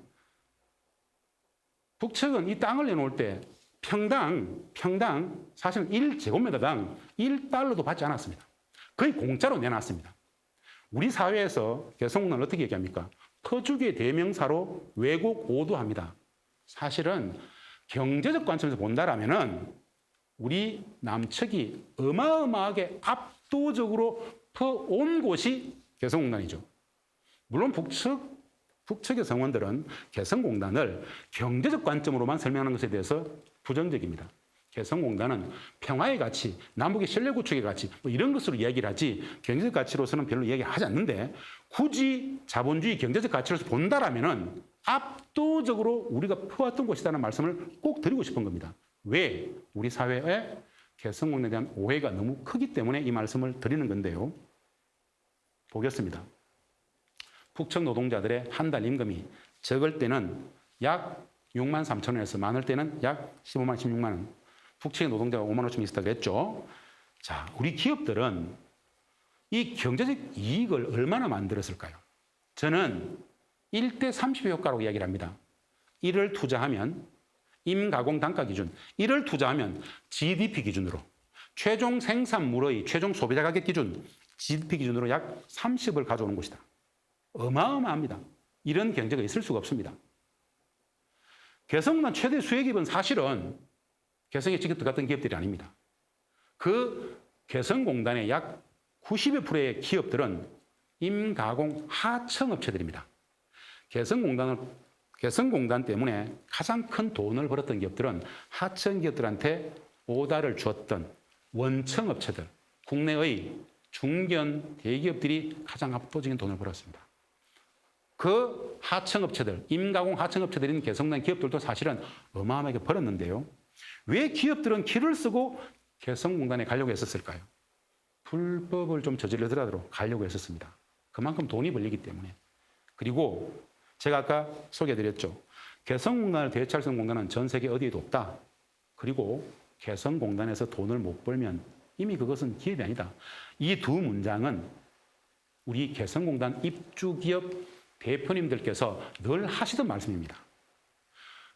북측은 이 땅을 내놓을 때 평당 사실은 1제곱미터당 $1도 받지 않았습니다. 거의 공짜로 내놨습니다. 우리 사회에서 개성공단을 어떻게 얘기합니까? 터주기의 대명사로 왜곡 오도합니다. 사실은 경제적 관점에서 본다라면은 우리 남측이 어마어마하게 압도적으로 퍼온 곳이 개성공단이죠. 물론 북측의 성원들은 개성공단을 경제적 관점으로만 설명하는 것에 대해서 부정적입니다. 개성공단은 평화의 가치, 남북의 신뢰 구축의 가치 뭐 이런 것으로 이야기를 하지 경제적 가치로서는 별로 이야기하지 않는데 굳이 자본주의 경제적 가치로서 본다라면은 압도적으로 우리가 퍼왔던 곳이라는 말씀을 꼭 드리고 싶은 겁니다. 왜? 우리 사회에 개성공단에 대한 오해가 너무 크기 때문에 이 말씀을 드리는 건데요. 보겠습니다. 북측 노동자들의 한 달 임금이 적을 때는 약 63,000원에서 많을 때는 약 15만, 16만 원. 북측의 노동자가 5만 5천 있었다 그랬죠. 자, 우리 기업들은 이 경제적 이익을 얼마나 만들었을까요? 저는 1대 30의 효과라고 이야기를 합니다. 이를 투자하면 임가공 단가 기준, 이를 투자하면 GDP 기준으로 최종 생산물의 최종 소비자 가격 기준, GDP 기준으로 약 30을 가져오는 것이다. 어마어마합니다. 이런 경제가 있을 수가 없습니다. 개성공단 최대 수혜기업은 사실은 개성에 직접 들어갔던 기업들이 아닙니다. 그 개성공단의 약 90여 %의 기업들은 임가공 하청업체들입니다. 개성공단 때문에 가장 큰 돈을 벌었던 기업들은 하청기업들한테 오다를 주었던 원청업체들, 국내의 중견 대기업들이 가장 압도적인 돈을 벌었습니다. 그 하청업체들, 임가공 하청업체들인 개성공단 기업들도 사실은 어마어마하게 벌었는데요. 왜 기업들은 기를 쓰고 개성공단에 가려고 했었을까요? 불법을 좀 저지르더라도 가려고 했었습니다. 그만큼 돈이 벌리기 때문에. 그리고 제가 아까 소개해드렸죠. 개성공단을 대체할 수 있는 공단은 전 세계 어디에도 없다. 그리고 개성공단에서 돈을 못 벌면 이미 그것은 기업이 아니다. 이 두 문장은 우리 개성공단 입주기업 대표님들께서 늘 하시던 말씀입니다.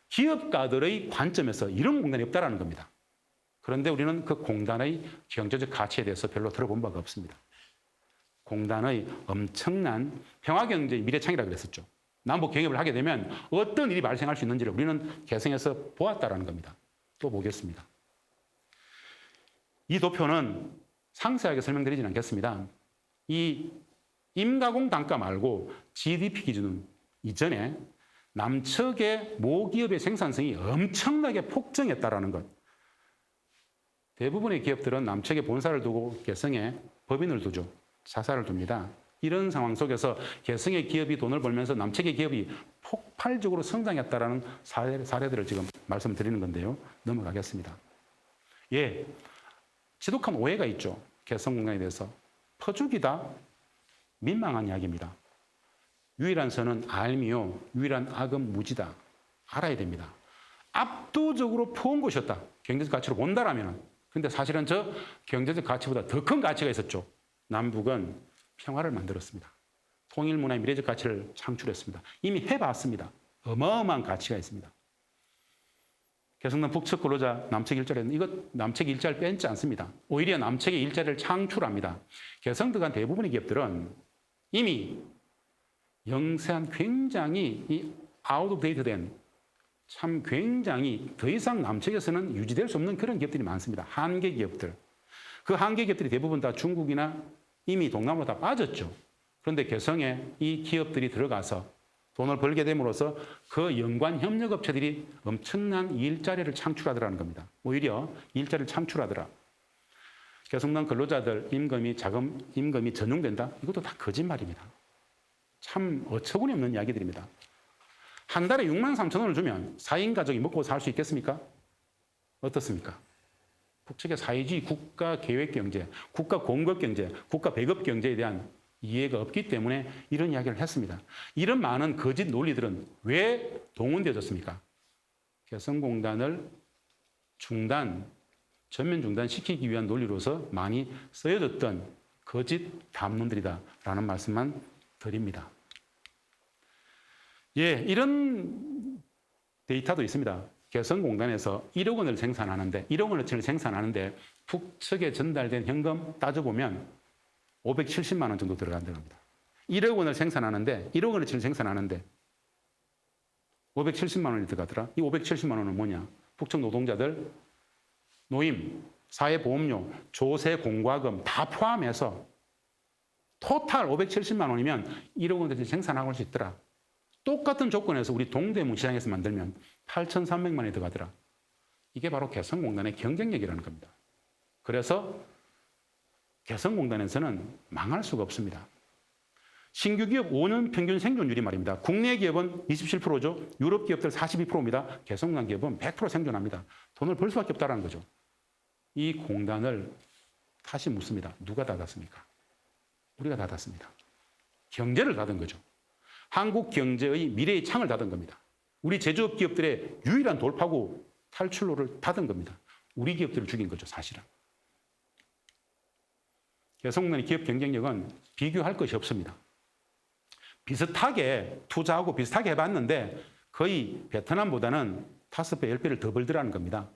기업가들의 관점에서 이런 공단이 없다라는 겁니다. 그런데 우리는 그 공단의 경제적 가치에 대해서 별로 들어본 바가 없습니다. 공단의 엄청난 평화경제 미래창이라고 그랬었죠. 남북 경협을 하게 되면 어떤 일이 발생할 수 있는지를 우리는 개성에서 보았다라는 겁니다. 또 보겠습니다. 이 도표는 상세하게 설명드리지는 않겠습니다. 이 임가공 단가 말고 GDP 기준은 이전에 남측의 모기업의 생산성이 엄청나게 폭증했다라는 것. 대부분의 기업들은 남측에 본사를 두고 개성에 법인을 두죠. 자사를 둡니다. 이런 상황 속에서 개성의 기업이 돈을 벌면서 남측의 기업이 폭발적으로 성장했다라는 사례들을 지금 말씀드리는 건데요. 넘어가겠습니다. 예, 지독한 오해가 있죠. 개성공단에 대해서. 퍼주기다. 민망한 이야기입니다. 유일한 선은 알미요, 유일한 악은 무지다. 알아야 됩니다. 압도적으로 퍼온 것이었다. 경제적 가치로 본다라면. 근데 사실은 저 경제적 가치보다 더 큰 가치가 있었죠. 남북은 평화를 만들었습니다. 통일문화의 미래적 가치를 창출했습니다. 이미 해봤습니다. 어마어마한 가치가 있습니다. 개성공단 북측 근로자 남측 일자리는 이것 남측 일자리를 빼지 않습니다. 오히려 남측의 일자리를 창출합니다. 개성공단 대부분의 기업들은 이미 영세한 굉장히 이 아웃 오브 데이트된 참 굉장히 더 이상 남측에서는 유지될 수 없는 그런 기업들이 많습니다. 한계 기업들. 그 한계 기업들이 대부분 다 중국이나 이미 동남으로 다 빠졌죠. 그런데 개성에 이 기업들이 들어가서 돈을 벌게 됨으로써 그 연관 협력업체들이 엄청난 일자리를 창출하더라는 겁니다. 오히려 일자리를 창출하더라. 개성난 근로자들 임금이 전용된다? 이것도 다 거짓말입니다. 참 어처구니 없는 이야기들입니다. 한 달에 6만 3천 원을 주면 4인 가족이 먹고 살 수 있겠습니까? 어떻습니까? 북측의 사회주의 국가 계획 경제, 국가 공급 경제, 국가 배급 경제에 대한 이해가 없기 때문에 이런 이야기를 했습니다. 이런 많은 거짓 논리들은 왜 동원되어졌습니까? 개성공단을 전면 중단시키기 위한 논리로서 많이 쓰여졌던 거짓 담론들이다라는 말씀만 드립니다. 예, 이런 데이터도 있습니다. 개성공단에서 1억 원을 생산하는데 1억 원어치를 생산하는데 북측에 전달된 현금 따져보면 570만 원 정도 들어간다는 겁니다. 1억 원을 생산하는데 1억 원어치를 생산하는데 570만 원이 들어가더라. 이 570만 원은 뭐냐? 북측 노동자들 노임, 사회보험료, 조세, 공과금 다 포함해서 토탈 570만 원이면 1억 원어치 생산하고 할 수 있더라. 똑같은 조건에서 우리 동대문 시장에서 만들면 8,300만 원이 들어가더라. 이게 바로 개성공단의 경쟁력이라는 겁니다. 그래서 개성공단에서는 망할 수가 없습니다. 신규 기업 5년 평균 생존율이 말입니다. 국내 기업은 27%죠. 유럽 기업들 42%입니다. 개성공단 기업은 100% 생존합니다. 돈을 벌 수밖에 없다는 거죠. 이 공단을 다시 묻습니다. 누가 닫았습니까? 우리가 닫았습니다. 경제를 닫은 거죠. 한국 경제의 미래의 창을 닫은 겁니다. 우리 제조업 기업들의 유일한 돌파구 탈출로를 닫은 겁니다. 우리 기업들을 죽인 거죠, 사실은. 개성공단의 기업 경쟁력은 비교할 것이 없습니다. 비슷하게 투자하고 비슷하게 해봤는데 거의 베트남보다는 5배, 10배를 더 벌더라는 겁니다.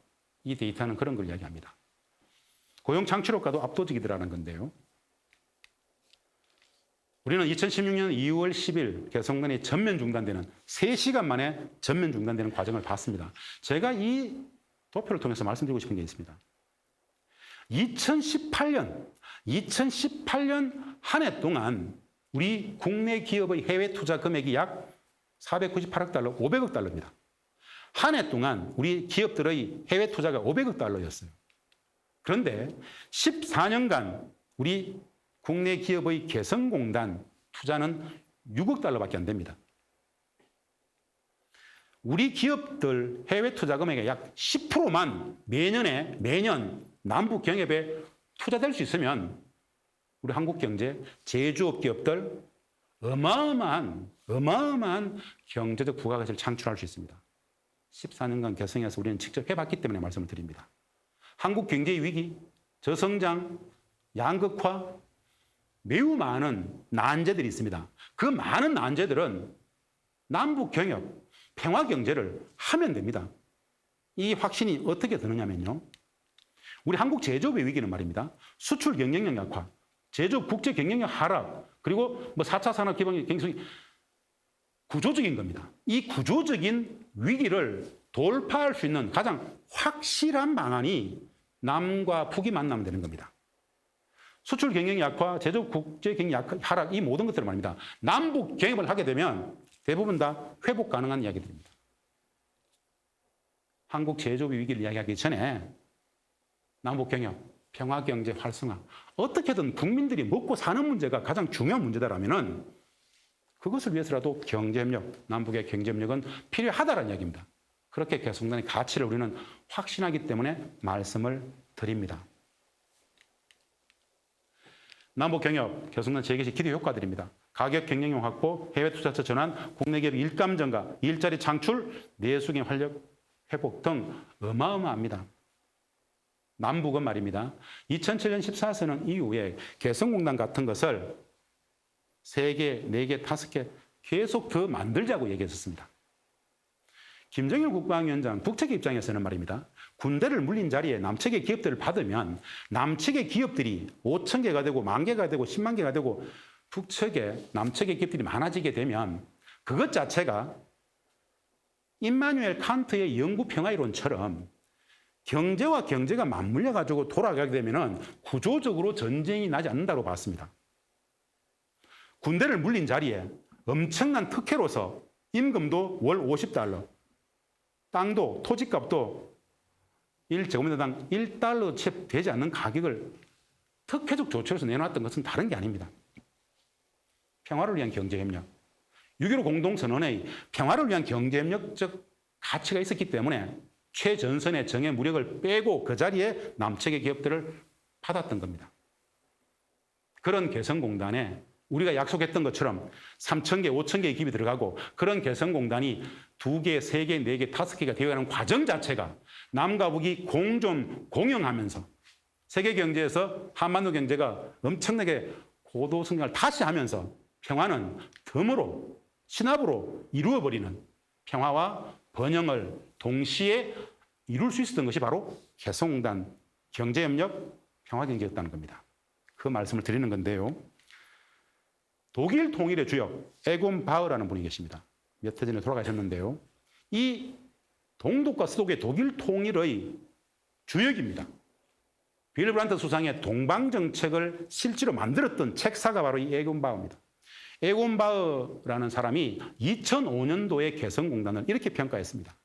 이 데이터는 그런 걸 이야기합니다. 고용 창출효과도 압도적이더라는 건데요. 우리는 2016년 2월 10일 개성공단이 전면 중단되는 3시간 만에 전면 중단되는 과정을 봤습니다. 제가 이 도표를 통해서 말씀드리고 싶은 게 있습니다. 2018년 한 해 동안 우리 국내 기업의 해외 투자 금액이 약 498억 달러, 500억 달러입니다. 한 해 동안 우리 기업들의 해외 투자가 500억 달러였어요. 그런데 14년간 우리 국내 기업의 개성공단 투자는 6억 달러밖에 안 됩니다. 우리 기업들 해외 투자 금액의 약 10%만 매년 남북 경협에 투자될 수 있으면 우리 한국 경제, 제조업 기업들 어마어마한 경제적 부가가치를 창출할 수 있습니다. 14년간 개성에서 우리는 직접 해봤기 때문에 말씀을 드립니다. 한국 경제의 위기, 저성장, 양극화, 매우 많은 난제들이 있습니다. 그 많은 난제들은 남북 경협, 평화 경제를 하면 됩니다. 이 확신이 어떻게 드느냐면요. 우리 한국 제조업의 위기는 말입니다. 수출 경쟁력 약화, 제조업 국제 경쟁력 하락, 그리고 4차 산업 기반 경쟁이 구조적인 겁니다. 이 구조적인 위기를 돌파할 수 있는 가장 확실한 방안이 남과 북이 만나면 되는 겁니다. 수출 경쟁 약화, 제조업 국제 경쟁 하락, 이 모든 것들을 말입니다. 남북 경협을 하게 되면 대부분 다 회복 가능한 이야기들입니다. 한국 제조업의 위기를 이야기하기 전에 남북 경협, 평화 경제 활성화, 어떻게든 국민들이 먹고 사는 문제가 가장 중요한 문제다라면은 그것을 위해서라도 경제협력, 남북의 경제협력은 필요하다는 이야기입니다. 그렇게 개성공단의 가치를 우리는 확신하기 때문에 말씀을 드립니다. 남북 경협, 개성공단 재개시 기대 효과들입니다. 가격 경쟁력 확보, 해외 투자처 전환, 국내 기업 일감 증가, 일자리 창출, 내수경 활력 회복 등 어마어마합니다. 남북은 말입니다. 2007년 14선언 이후에 개성공단 같은 것을 3개, 4개, 5개 계속 더 만들자고 얘기했었습니다. 김정일 국방위원장 북측의 입장에서는 말입니다. 군대를 물린 자리에 남측의 기업들을 받으면 남측의 기업들이 5천 개가 되고 10,000개가 되고 10만 개가 되고 북측에 남측의 기업들이 많아지게 되면 그것 자체가 임마누엘 칸트의 영구평화이론처럼 경제와 경제가 맞물려 가지고 돌아가게 되면 구조적으로 전쟁이 나지 않는다고 봤습니다. 군대를 물린 자리에 엄청난 특혜로서 임금도 월 50달러, 땅도 토지값도 1제곱미터당 1달러 채 되지 않는 가격을 특혜적 조치로서 내놓았던 것은 다른 게 아닙니다. 평화를 위한 경제협력, 6.15 공동선언의 평화를 위한 경제협력적 가치가 있었기 때문에 최전선의 정예 무력을 빼고 그 자리에 남측의 기업들을 받았던 겁니다. 그런 개성공단에 우리가 약속했던 것처럼 3,000개, 5,000개의 기업이 들어가고 그런 개성공단이 2개, 3개, 4개, 5개가 되어가는 과정 자체가 남과 북이 공존, 공영하면서 세계 경제에서 한반도 경제가 엄청나게 고도 성장을 다시 하면서 평화는 덤으로, 신압으로 이루어버리는 평화와 번영을 동시에 이룰 수 있었던 것이 바로 개성공단 경제협력 평화경제였다는 겁니다. 그 말씀을 드리는 건데요. 독일 통일의 주역 에곤 바흐라는 분이 계십니다. 몇 해 전에 돌아가셨는데요. 이 동독과 서독의 독일 통일의 주역입니다. 빌리 브란트 수상의 동방정책을 실제로 만들었던 책사가 바로 이 에곤 바흐입니다. 에곤 바흐라는 사람이 2005년도에 개성공단을 이렇게 평가했습니다.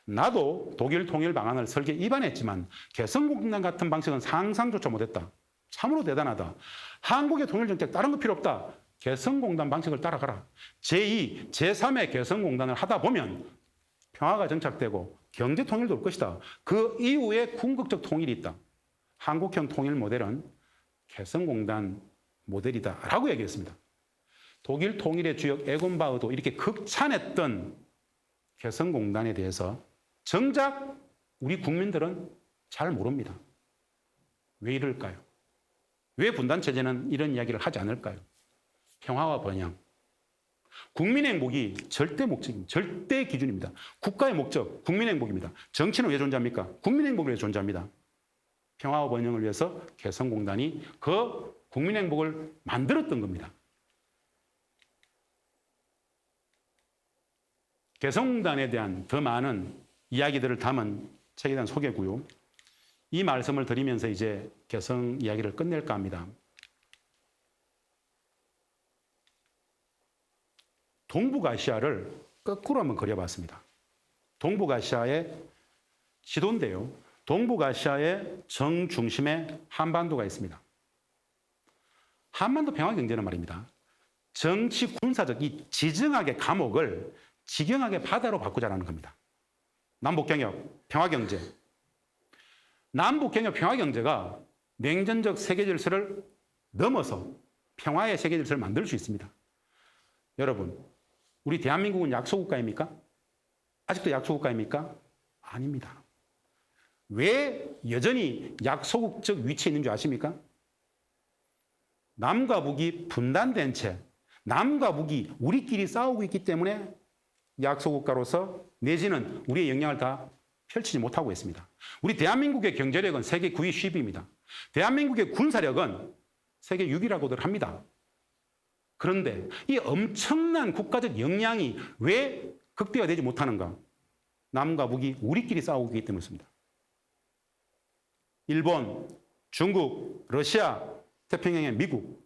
나도 독일 통일 방안을 설계 입안했지만 개성공단 같은 방식은 상상조차 못했다. 참으로 대단하다. 한국의 통일정책 다른 거 필요 없다. 개성공단 방식을 따라가라. 제2, 제3의 개성공단을 하다 보면 평화가 정착되고 경제통일도 올 것이다. 그 이후에 궁극적 통일이 있다. 한국형 통일 모델은 개성공단 모델이다. 라고 얘기했습니다. 독일 통일의 주역 에곤 바흐도 이렇게 극찬했던 개성공단에 대해서 정작 우리 국민들은 잘 모릅니다. 왜 이럴까요? 왜 분단체제는 이런 이야기를 하지 않을까요? 평화와 번영. 국민의 행복이 절대 목적입니다. 절대 기준입니다. 국가의 목적, 국민의 행복입니다. 정치는 왜 존재합니까? 국민의 행복을 위해서 존재합니다. 평화와 번영을 위해서 개성공단이 그 국민의 행복을 만들었던 겁니다. 개성공단에 대한 더 많은 이야기들을 담은 책에 대한 소개고요. 이 말씀을 드리면서 이제 개성 이야기를 끝낼까 합니다. 동북아시아를 거꾸로 한번 그려봤습니다. 동북아시아의 지도인데요. 동북아시아의 정중심에 한반도가 있습니다. 한반도 평화경제는 말입니다. 정치 군사적 이 지정학의 감옥을 지경학의 바다로 바꾸자라는 겁니다. 남북경협, 평화경제. 남북경협, 평화경제가 냉전적 세계질서를 넘어서 평화의 세계질서를 만들 수 있습니다. 여러분, 우리 대한민국은 약소국가입니까? 아직도 약소국가입니까? 아닙니다. 왜 여전히 약소국적 위치에 있는 줄 아십니까? 남과 북이 분단된 채 남과 북이 우리끼리 싸우고 있기 때문에 약소국가로서 내지는 우리의 역량을 다 펼치지 못하고 있습니다. 우리 대한민국의 경제력은 세계 9위, 10위입니다. 대한민국의 군사력은 세계 6위라고들 합니다. 그런데 이 엄청난 국가적 역량이 왜 극대화되지 못하는가? 남과 북이 우리끼리 싸우고 있기 때문입니다. 일본, 중국, 러시아, 태평양의 미국,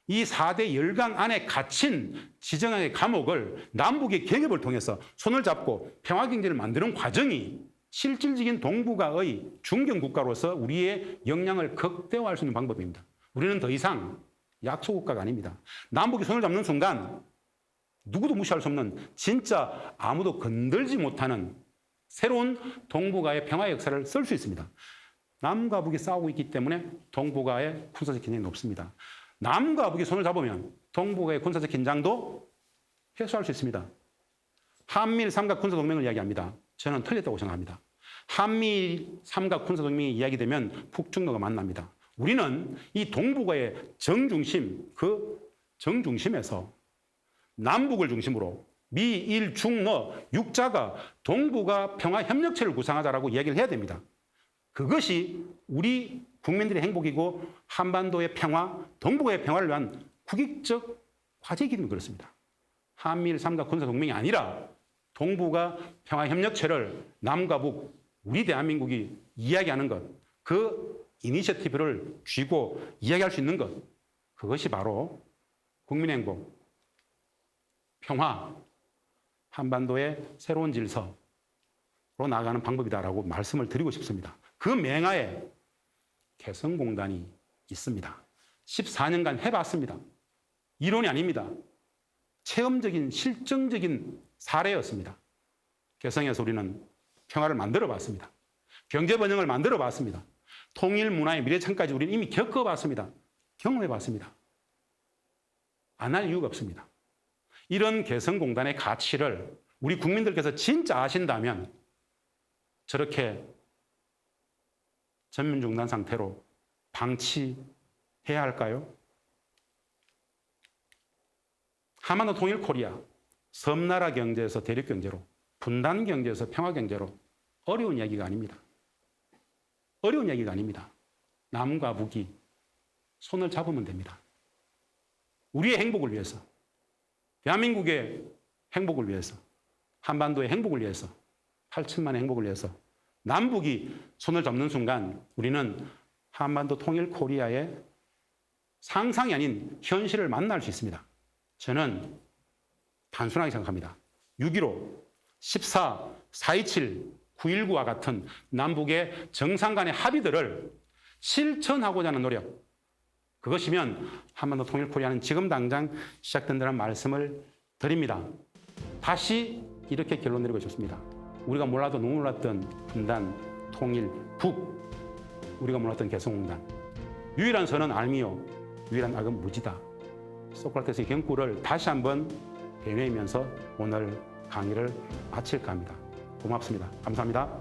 이 4대 열강 안에 갇힌 지정학의 감옥을 남북의 경협을 통해서 손을 잡고 평화경제를 만드는 과정이 실질적인 동북아의 중견국가로서 우리의 역량을 극대화할 수 있는 방법입니다. 우리는 더 이상 약소국가가 아닙니다. 남북이 손을 잡는 순간 누구도 무시할 수 없는 진짜 아무도 건들지 못하는 새로운 동북아의 평화의 역사를 쓸 수 있습니다. 남과 북이 싸우고 있기 때문에 동북아의 군사적 긴장이 높습니다. 남과 북이 손을 잡으면 동북아의 군사적 긴장도 해소할 수 있습니다. 한미일 삼각 군사동맹을 이야기합니다. 저는 틀렸다고 생각합니다. 한미일 삼각 군사동맹이 이야기되면 북중로가 만납니다. 우리는 이 동북아의 정중심, 그 정중심에서 남북을 중심으로 미, 일, 중, 러, 육자가 동북아 평화협력체를 구상하자라고 이야기를 해야 됩니다. 그것이 우리 국민들의 행복이고 한반도의 평화, 동북아의 평화를 위한 국익적 과제이기 때문에 그렇습니다. 한미일 삼각 군사동맹이 아니라 동북아 평화협력체를 남과 북, 우리 대한민국이 이야기하는 것, 그 이니셔티브를 쥐고 이야기할 수 있는 것, 그것이 바로 국민행복, 평화, 한반도의 새로운 질서로 나아가는 방법이다라고 말씀을 드리고 싶습니다. 그 맹하에 개성공단이 있습니다. 14년간 해봤습니다. 이론이 아닙니다. 체험적인 실증적인 사례였습니다. 개성에서 우리는 평화를 만들어 봤습니다. 경제 번영을 만들어 봤습니다. 통일 문화의 미래창까지 우리는 이미 겪어봤습니다. 경험해 봤습니다. 안 할 이유가 없습니다. 이런 개성공단의 가치를 우리 국민들께서 진짜 아신다면 저렇게 전면중단 상태로 방치해야 할까요? 한반도 통일 코리아, 섬나라 경제에서 대륙 경제로, 분단 경제에서 평화 경제로 어려운 이야기가 아닙니다. 어려운 이야기가 아닙니다. 남과 북이 손을 잡으면 됩니다. 우리의 행복을 위해서, 대한민국의 행복을 위해서, 한반도의 행복을 위해서, 8천만의 행복을 위해서 남북이 손을 잡는 순간 우리는 한반도 통일 코리아의 상상이 아닌 현실을 만날 수 있습니다. 저는 단순하게 생각합니다. 6.15, 14, 4.27, 9.19와 같은 남북의 정상 간의 합의들을 실천하고자 하는 노력, 그것이면 한반도 통일 코리아는 지금 당장 시작된다는 말씀을 드립니다. 다시 이렇게 결론 내리고 싶습니다. 우리가 몰라도 너무 몰랐던 분단, 통일, 북, 우리가 몰랐던 개성공단. 유일한 선은 알미요, 유일한 악은 무지다. 소크라테스의 경구를 다시 한번 되뇌이면서 오늘 강의를 마칠까 합니다. 고맙습니다. 감사합니다.